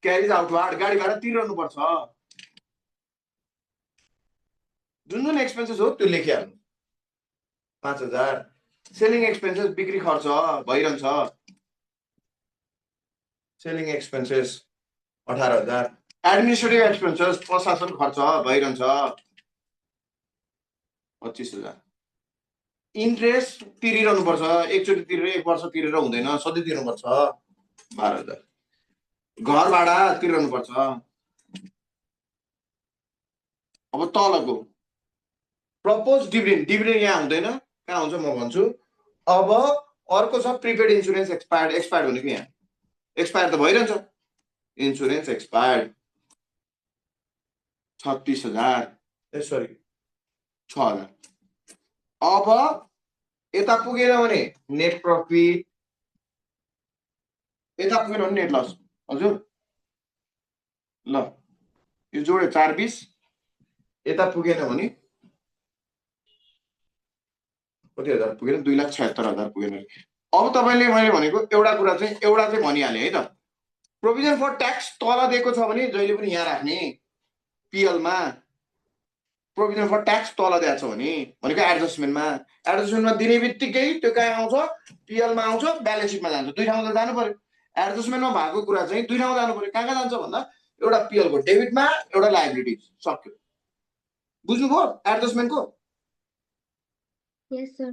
क्यारिज आउटवार्ड, गाडी भाडा तिरिरहनु पर्छ, जुन एक्सपेन्सेस हो त्यो लेखिहाल्नु 5,000। सेलिङ एक्सपेन्सेस, बिक्री खर्च भइरहन्छ, सेलिङ एक्सपेन्सेस 18,000। एडमिनिस्ट्रेटिभ एक्सपेन्सेस, प्रशासन खर्च भइरहन्छ 25,000। इन्ट्रेस्ट तिरिरहनु पर्छ, एकचोटि तिरेर एक वर्ष तिरेर हुँदैन, सधैँ तिर्नुपर्छ 12,000। घर भाडा तिर्नु पर्छ। अब तलको प्रपोज डिभिडेन्ड यहाँ हुँदैन, कहाँ हुन्छ म भन्छु। अब अर्को छ प्रिपेड इन्सुरेन्स एक्सपायर्ड भनेको यहाँ एक्सपायर त भइरहन्छ, इन्सुरेन्स एक्सपायर्ड 36,000, सरी 6,000। अब यता पुगेन भने नेट प्रफिट, यता पुगेन भने नेट लस। हजुर ल यो जोडे 4,20, यता पुगेन भने कति हजार पुगेन, 2,76,000 पुगेन। अब तपाईँले मैले भनेको एउटा कुरा चाहिँ भनिहालेँ है त। प्रोभिजन फर ट्याक्स तल दिएको छ भने जहिले पनि यहाँ राख्ने। पिएलमा प्रोभिजन फर ट्याक्स तल दिएको छ भने भनेको एडजस्टमेन्टमा दिने बित्तिकै त्यो कहाँ आउँछ, पिएलमा आउँछ, ब्यालेन्स सिटमा जान्छ। दुई ठाउँमा जानु पर्यो। एडजस्टमेन्टमा भएको कुरा चाहिँ दुई ठाउँमा जानु पर्यो। कहाँ जान्छ भन्दा एउटा पिएलको डेबिटमा, एउटा लायबिलिटी। सक्यो, बुझ्नुभयो एडजस्टमेन्टको? यस सर।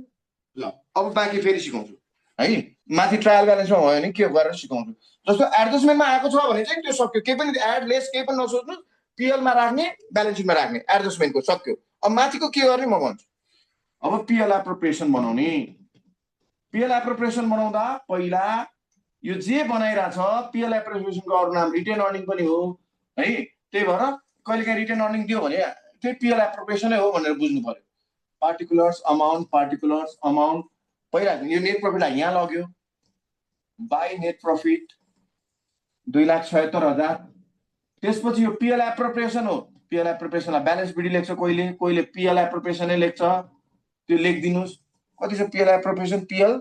ल अब बाँकी फेरि सिकाउँछु है। माथि ट्रायल ब्यालेन्समा भयो भने के गरेर सिकाउँछु। जस्तो एडजस्टमेन्टमा आएको छ भने चाहिँ त्यो सक्यो, केही पनि एड लेस केही पनि नसोच्नु, पिएलमा राख्ने, ब्यालेन्स सिटमा राख्ने, एडजस्टमेन्टको सक्यो। अब माथिको के गर्ने म भन्छु। अब पिएल एप्रोप्रिएसन बनाउने। पिएल एप्रोप्रिएसन बनाउँदा पहिला यो जे बनाइरहेछ पिएल एप्रोप्रिएसनको अरू नाम रिटेन अर्निङ पनि हो है। त्यही भएर कहिलेकाहीँ रिटेन अर्निङ दियो भने त्यही पिएल एप्रोप्रिएसनै हो भनेर बुझ्नु पर्यो। पार्टिकुलर्स अमाउन्ट पहिला यो नेट प्रफिटलाई यहाँ लग्यो, बाई नेट प्रफिट 2,76,000। त्यसपछि यो पिएल एप्रोप्रिएसन हो। पिएल एप्रोप्रिएसनलाई ब्यालेन्स बिडी लेख्छ, कोहीले पिएल एप्रोप्रिएसनै लेख्छ, त्यो लेखिदिनुहोस्। कति छ पिएल एप्रोप्रिएसन? पिएल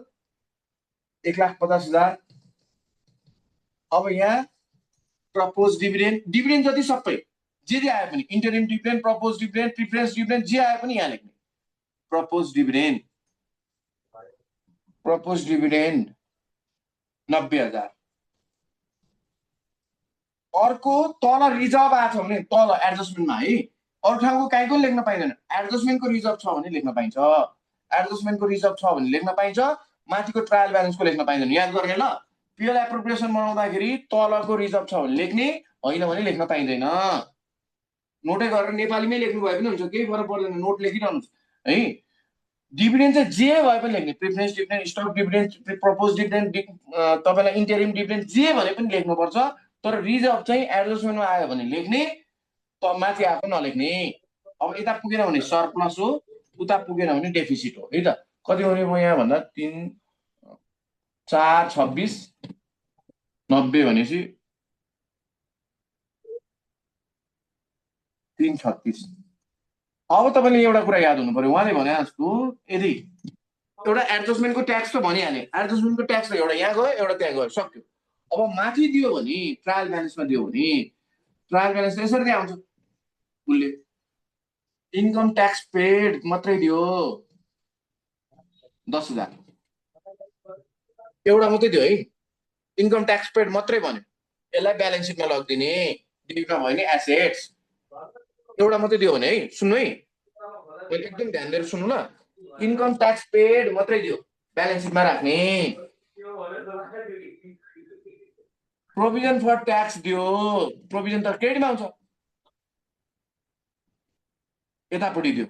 1,50,000। अब यहाँ प्रपोज डिभिडेन्ड जति सबै जे आए पनि interim dividend propose dividend preference dividend जे आए पनि यहाँ लेख्ने प्रपोज डिभिडेन्ड 90,000 अर्को तल रिजर्भ आएको छ भने तल एडजस्टमेन्टमा है अरू ठाउँको काहीँको लेख्न पाइँदैन एडजस्टमेन्टको रिजर्भ छ भने लेख्न पाइन्छ एडजस्टमेन्टको रिजर्भ छ भने लेख्न पाइन्छ माथिको ट्रायल ब्यालेन्सको लेख्न पाइँदैन याद गर्ने ल पिएल एप्रोप्रिएसन बनाउँदाखेरि तलको रिजर्भ छ भने लेख्ने होइन भने लेख्न पाइँदैन नोटै गरेर नेपालीमै लेख्नु भए पनि हुन्छ केही फरक पर्दैन नोट लेखिरहनुहोस् है डिभिडेन्ड चाहिँ जे भए पनि लेख्ने preference dividend stock dividend propose dividend तपाईँलाई इन्टरिम डिभिडेन्ड जे भने पनि लेख्नुपर्छ तर रिजर्भ चाहिँ एडजस्टमेन्टमा आयो भने लेख्ने त माथि आएको नलेख्ने अब यता पुगेन भने सरप्लस हो उता पुगेन भने डेफिसिट हो है त कति हो म यहाँ भन्दा 3 4 26 90 भनेपछि 336 अब तपाईँले एउटा कुरा याद हुनु पर्यो उहाँले भने जस्तो यदि एउटा एडजस्टमेन्टको ट्याक्स त भनिहाले एडजस्टमेन्टको ट्याक्स त एउटा यहाँ गयो एउटा त्यहाँ गयो सक्यो अब माथि दियो भने ट्रायल ब्यालेन्समा दियो भने ट्रायल ब्यालेन्स यसरी नै आउँछ उसले इन्कम ट्याक्स पेड मात्रै दियो 10,000 एउटा मात्रै दियो है इन्कम ट्याक्स पेड मात्रै भन्यो यसलाई ब्यालेन्स सिटमा लगिदिने डिबिटमा भयो नि एसेट्स एउटा मात्रै दियो भने है सुन्नु है मैले एकदम ध्यान दिएर सुन्नु ल इन्कम ट्याक्स पेड मात्रै दियो ब्यालेन्स सिटमा राख्ने प्रोभिजन फर ट्याक्स दियो प्रोभिजन त क्रेडिटमा आउँछ यतापट्टि दियो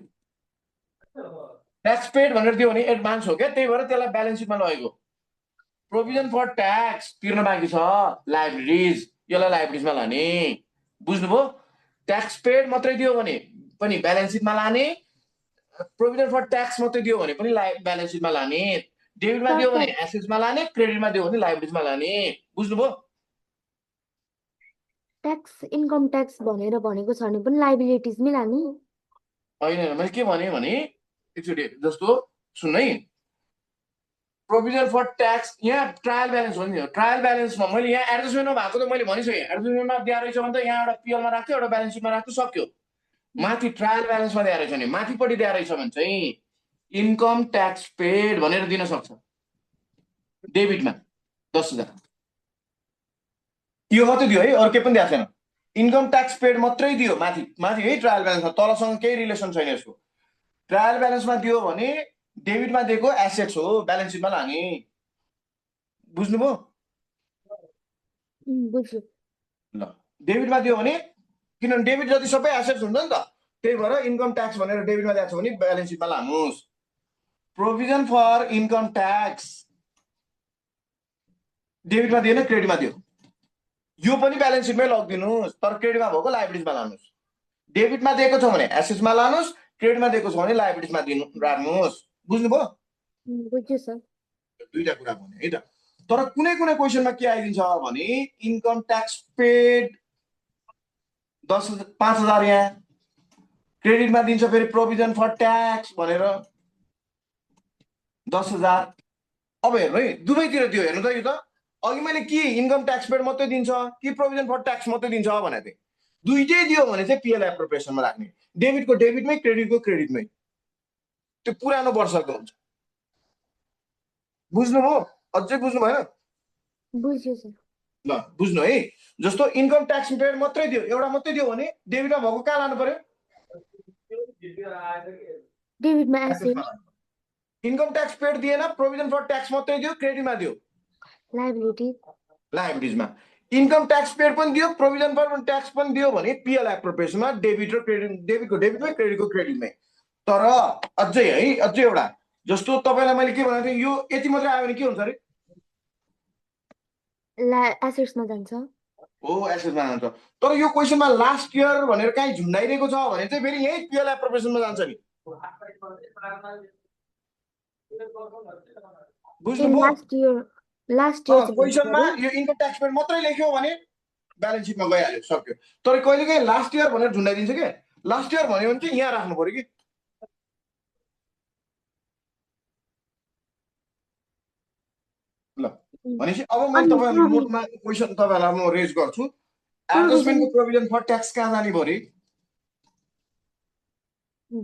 ट्याक्स पेड भनेर दियो भने एडभान्स हो क्या त्यही भएर त्यसलाई ब्यालेन्स सिटमा लगेको प्रोभिजन फर ट्याक्स तिर्न बाँकी छ लाइब्रेरिज यसलाई लाइब्रेरिजमा लाने बुझ्नुभयो ट्याक्स पेड मात्रै दियो भने पनि ब्यालेन्स सिटमा लाने प्रोभिजन फर ट्याक्स मात्रै दियो भने पनि ब्यालेन्स सिटमा लाने डेबिटमा दियो भने एसेट्समा लाने क्रेडिटमा दियो भने लाइब्रेरिजमा लाने बुझ्नुभयो ट्याक्स इन्कम ट्याक्स भनेर भनेको छ भने पनि लाइबिलिटिजमै लाने होइन मैले के भने एकचोटि जस्तो सुन्नु है प्रोभिजन फर ट्याक्स यहाँ ट्रायल ब्यालेन्स हो नि ट्रायल ब्यालेन्समा मैले यहाँ एडजस्टमेन्टमा भएको त मैले भनिसकेँ एडजस्टमेन्टमा दिएर रहेछ भने त यहाँ एउटा पिएलमा राख्थ्यो एउटा ब्यालेन्स सिटमा राख्थ्यो सक्यो माथि ट्रायल ब्यालेन्समा दिएर रहेछ भने माथिपट्टि दिएर रहेछ भने चाहिँ इन्कम ट्याक्स पेड भनेर दिन सक्छ डेबिटमा 10,000 यो मात्रै दियो है अरू केही पनि दिएको छैन इन्कम ट्याक्स पेड मात्रै दियो माथि माथि है ट्रायल ब्यालेन्समा तलसँग केही रिलेसन छैन यसको ट्रायल ब्यालेन्समा दियो भने डेबिटमा दिएको एसेट्स हो ब्यालेन्स सिटमा लाने बुझ्नुभयो बुझ्यो ल डेबिटमा दियो भने किनभने डेबिट जति सबै एसेट्स हुन्छ नि त त्यही भएर इन्कम ट्याक्स भनेर डेबिटमा दिएको छ भने ब्यालेन्स सिटमा लानुहोस् प्रोभिजन फर इन्कम ट्याक्स डेबिटमा दिएन क्रेडिटमा दियो यो पनि ब्यालेन्स सिटमै लगिदिनुहोस् तर क्रेडिटमा भएको लाइब्रेरिजमा लानुहोस् डेबिटमा दिएको छ भने एसेट्समा लानुहोस् क्रेडिटमा दिएको छ भने लाइब्रेरिजमा दिनु राख्नुहोस् बुझ्नुभयो बुझ्यो सर दुईटा कुरा भने है त तर कुनै कुनै क्वेसनमा के आइदिन्छ भने इन्कम ट्याक्स पेड 5,000 यहाँ क्रेडिटमा दिन्छ फेरि प्रोभिजन फर ट्याक्स भनेर 10,000 अब हेर्नु है दुवैतिर दियो हेर्नु त यो त अघि मैले के इन्कम ट्याक्स पेड मात्रै दिन्छ कि प्रोभिजन फर ट्याक्स मात्रै दिन्छ भने चाहिँ दुईटै दियो भने चाहिँ पिएल एप्रोप्रिएसनमा राख्ने डेबिटको डेबिटमै क्रेडिटको क्रेडिटमै त्यो पुरानो वर्षको हुन्छ बुझ्नुभयो अझै बुझ्नु भएन बुझ्यो सर ल बुझ्नु है जस्तो इन्कम ट्याक्स पेड मात्रै दियो एउटा मात्रै दियो भने डेबिटमा भएको कहाँ लानु पर्यो डेबिटमा एसेट इन्कम ट्याक्स पेड दिएन प्रोभिजन फर ट्याक्स मात्रै दियो क्रेडिटमा दियो लाइबिलिटी लाइब्रेरिजमा इन्कम ट्याक्स पेड पनि दियो प्रोभिजन फर ट्याक्स पनि दियो भने पिएल एप्रोप्रिएसनमा डेबिट र क्रेडिट डेबिटको डेबिटमै क्रेडिटको क्रेडिटमै तर अझै है अझै एउटा जस्तो तपाईँलाई मैले के भनेको थिएँ यो यति मात्रै आयो भने के हुन्छ अरे एसेट्समा जान्छ हो एसेट्समा जान्छ तर यो क्वेसनमा लास्ट इयर भनेर काहीँ झुन्डाइरहेको छ भने चाहिँ फेरि यही पिएल एप्रोप्रिएसनमा जान्छ नि बुझ्नुभयो लास्ट इयर क्वेसनमा यो इन्कम ट्याक्स पेड मात्रै लेख्यो भने ब्यालेन्स सिटमा गइहाल्यो सक्यो तर कहिलेकाहीँ लास्ट इयर भनेर झुन्डाइदिन्छ क्या लास्ट इयर भन्यो भने चाहिँ यहाँ राख्नु पर्यो कि ल भनेपछि अब मैले अनि तपाईँहरूलाई मोटमा क्वेसन तपाईँहरूलाई म रेज गर्छु एडजस्टमेन्टको प्रोभिजन फर ट्याक्स कहाँ जाने भयो अरे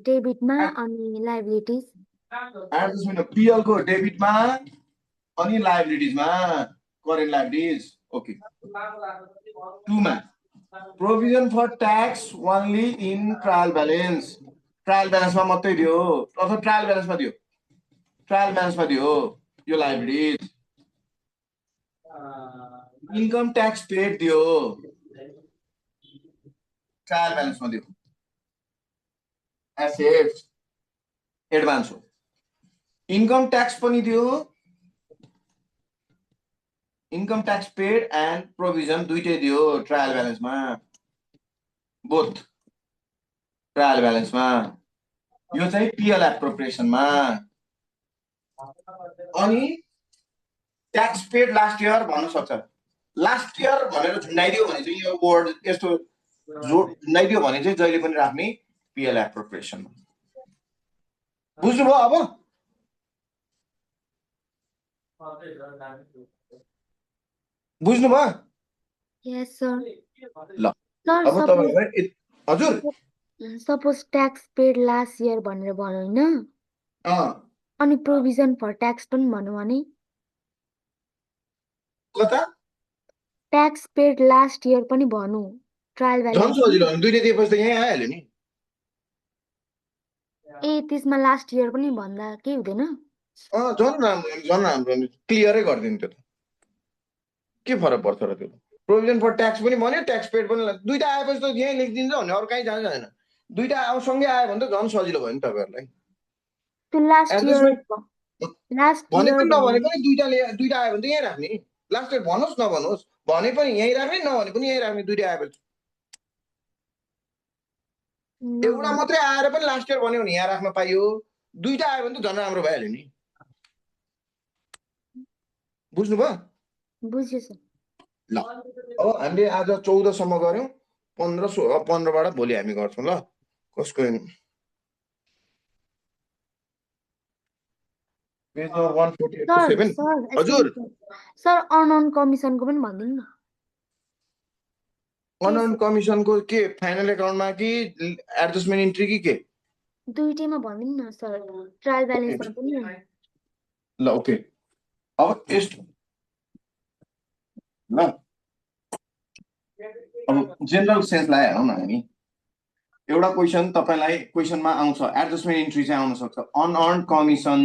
डेबिटमा अनि लाइबिलिटिज एडजस्टमेन्ट पिएलको डेबिटमा अनि लाइबिलिटिजमा करेन्ट लाइबिलिटिज ओके 2 मा provision for tax only in trial ब्यालेन्समा मात्रै दियो अथवा ट्रायल ब्यालेन्समा दियो यो लाइबिलिटिज इन्कम ट्याक्स पेड दियो ट्रायल ब्यालेन्समा दियो एसेट्स एडभान्स हो इन्कम ट्याक्स पनि दियो income tax paid and provision दुईटै दियो ट्रायल ब्यालेन्समा बोथ ट्रायल ब्यालेन्समा यो चाहिँ पिएल एप्रोप्रिएसनमा अनि ट्याक्स पेड लास्ट इयर भन्न सक्छ लास्ट इयर भनेर झुन्डाइदियो भने चाहिँ यो वर्ड यस्तो झुन्डाइदियो भने चाहिँ जहिले पनि राख्ने पिएल एप्रोप्रिएसनमा बुझ्नुभयो अब बुझ्नुभयो यस सर ल अब तपाईहरुलाई हजुर suppose tax paid last year भनेर भन्नु हैन अनि प्रोभिजन फर ट्याक्स पनि भन्नु भने कता ट्याक्स पेड लास्ट इयर पनि भन्नु ट्रायल झन् ब्यालेन्स सजिलो दुईटै दिएपछि त यहीँ आइहाल्यो नि ए त्यसमा लास्ट इयर पनि भन्दा के हुँदैन झन् राम्रो क्लियरै गरिदिनु त्यो त के फरक पर्छ र त्यो प्रोभिजन फर ट्याक्स पनि भन्यो ट्याक्स पेड पनि दुईटा आएपछि त यहीँ लेखिदिन्छ भने अरू कहीँ जाँदैन दुईटा अब सँगै आयो भने त झन् सजिलो भयो नि तपाईँहरूलाई त्यो लास्ट इयर भने पनि नभने पनि दुईटा आयो भने त यहीँ राख्ने लास्ट इयर भन्नुहोस् नभन्नुहोस् भने पनि यहीँ राख्ने नभने पनि यहीँ राख्ने दुईटा आएपछि एउटा मात्रै आएर पनि लास्ट इयर भन्यो भने यहाँ राख्न पाइयो दुईटा आयो भने त झन् राम्रो भइहाल्यो नि बुझ्नुभयो बुझ्यो सर ल अब हामीले आज 14 सम्म गर्यौं 15 बाट भोलि हामी गर्छौं ल कसको पेज नम्बर 148 हजुर सर अनअन कमिसनको पनि भनिदिनु न अनअन कमिसनको के फाइनल एकाउन्टमा कि एडजस्टमेन्ट इन्ट्री कि के दुईटैमा भनिदिनु न सर ट्रायल ब्यालेन्समा पनि ल ओके अब यस्तो ल अब जेनरल सेन्सलाई हेरौँ न हामी एउटा क्वेसन तपाईलाई क्वेसनमा आउँछ एडजस्टमेन्ट इन्ट्री चाहिँ आउन सक्छ unearned commission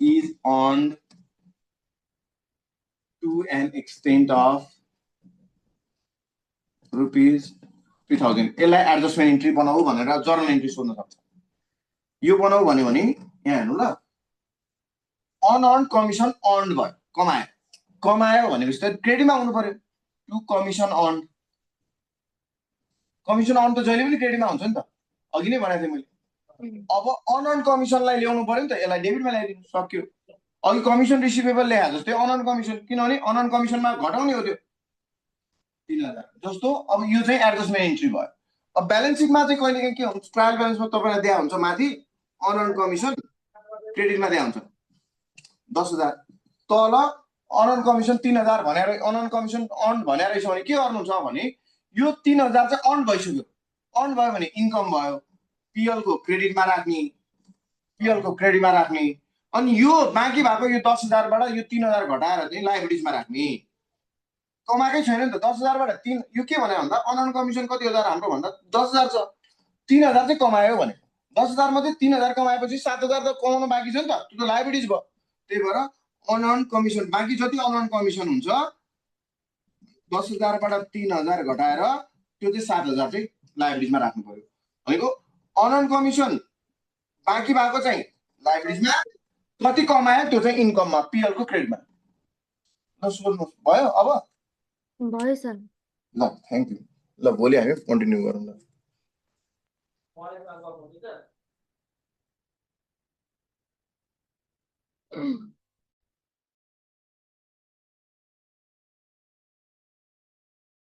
is earned to an extent of ₹3000 यसलाई एडजस्टमेन्ट इन्ट्री बनाऊ भनेर जर्नल इन्ट्री सोध्न सक्छ यो बनाऊ भन्यो भने यहाँ हेर्नु ल अनअर्न कमिसन अर्न्ड भयो कमायो भनेपछि त क्रेडिटमा आउनु पर्यो टु कमिसन अर्न्ड त जहिले पनि क्रेडिटमा हुन्छ नि त अघि नै भनेको थिएँ मैले अब अनअर्न कमिसनलाई ल्याउनु पर्यो नि त यसलाई डेबिटमा ल्याइदिनु सक्यो अघि कमिसन रिसिभेबल ल्याए जस्तै अनअर्न कमिसन किनभने अनअर्न कमिसनमा घटाउने हो त्यो 3000 जस्तो अब यो चाहिँ एडजस्टमेन्ट इन्ट्री भयो अब ब्यालेन्स सिटमा चाहिँ कहिलेकाहीँ के हुन्छ ट्रायल ब्यालेन्समा तपाईलाई दिया हुन्छ माथि अनअर्न कमिसन क्रेडिटमा दिया हुन्छ 10000 तल अनअर्न कमिसन 3000 भनेर अनअर्न कमिसन अर्न भनेर रहेछ भने के गर्नुहुन्छ भने यो 3000 चाहिँ अर्न भइसक्यो अर्न भयो भने इन्कम भयो पिएल को क्रेडिटमा राख्ने अनि यो बाँकी भएको यो 10000 बाट यो 3000 घटाएर चाहिँ लायबिलिटिजमा राख्ने कमाएकै छैन नि त 10000 बाट 3 यो के भने भन्दा अनअर्न कमिसन कति हजार हाम्रो भन्दा 10000 छ 3000 चाहिँ कमायो भने 10000 मध्ये 3000 कमाएपछि 7000 त कमाउन बाँकी छ नि त त्यो त लायबिलिटिज भयो त्यही भएर अनअर्न कमिसन बाँकी जति अनअर्न कमिसन हुन्छ 10000 बाट 3000 घटाएर त्यो चाहिँ 7000 चाहिँ लायबिलिटिजमा राख्नु पर्यो भनेको अनअर्न कमिसन बाँकी भएको चाहिँ लायबिलिटिजमा कति कमायो त्यो चाहिँ इन्कममा पिएल को क्रेडिटमा ल सोध्नु भयो अब भयो सर ल थ्यांक यू ल भोलि हामी कन्टिन्यू गरौँ ल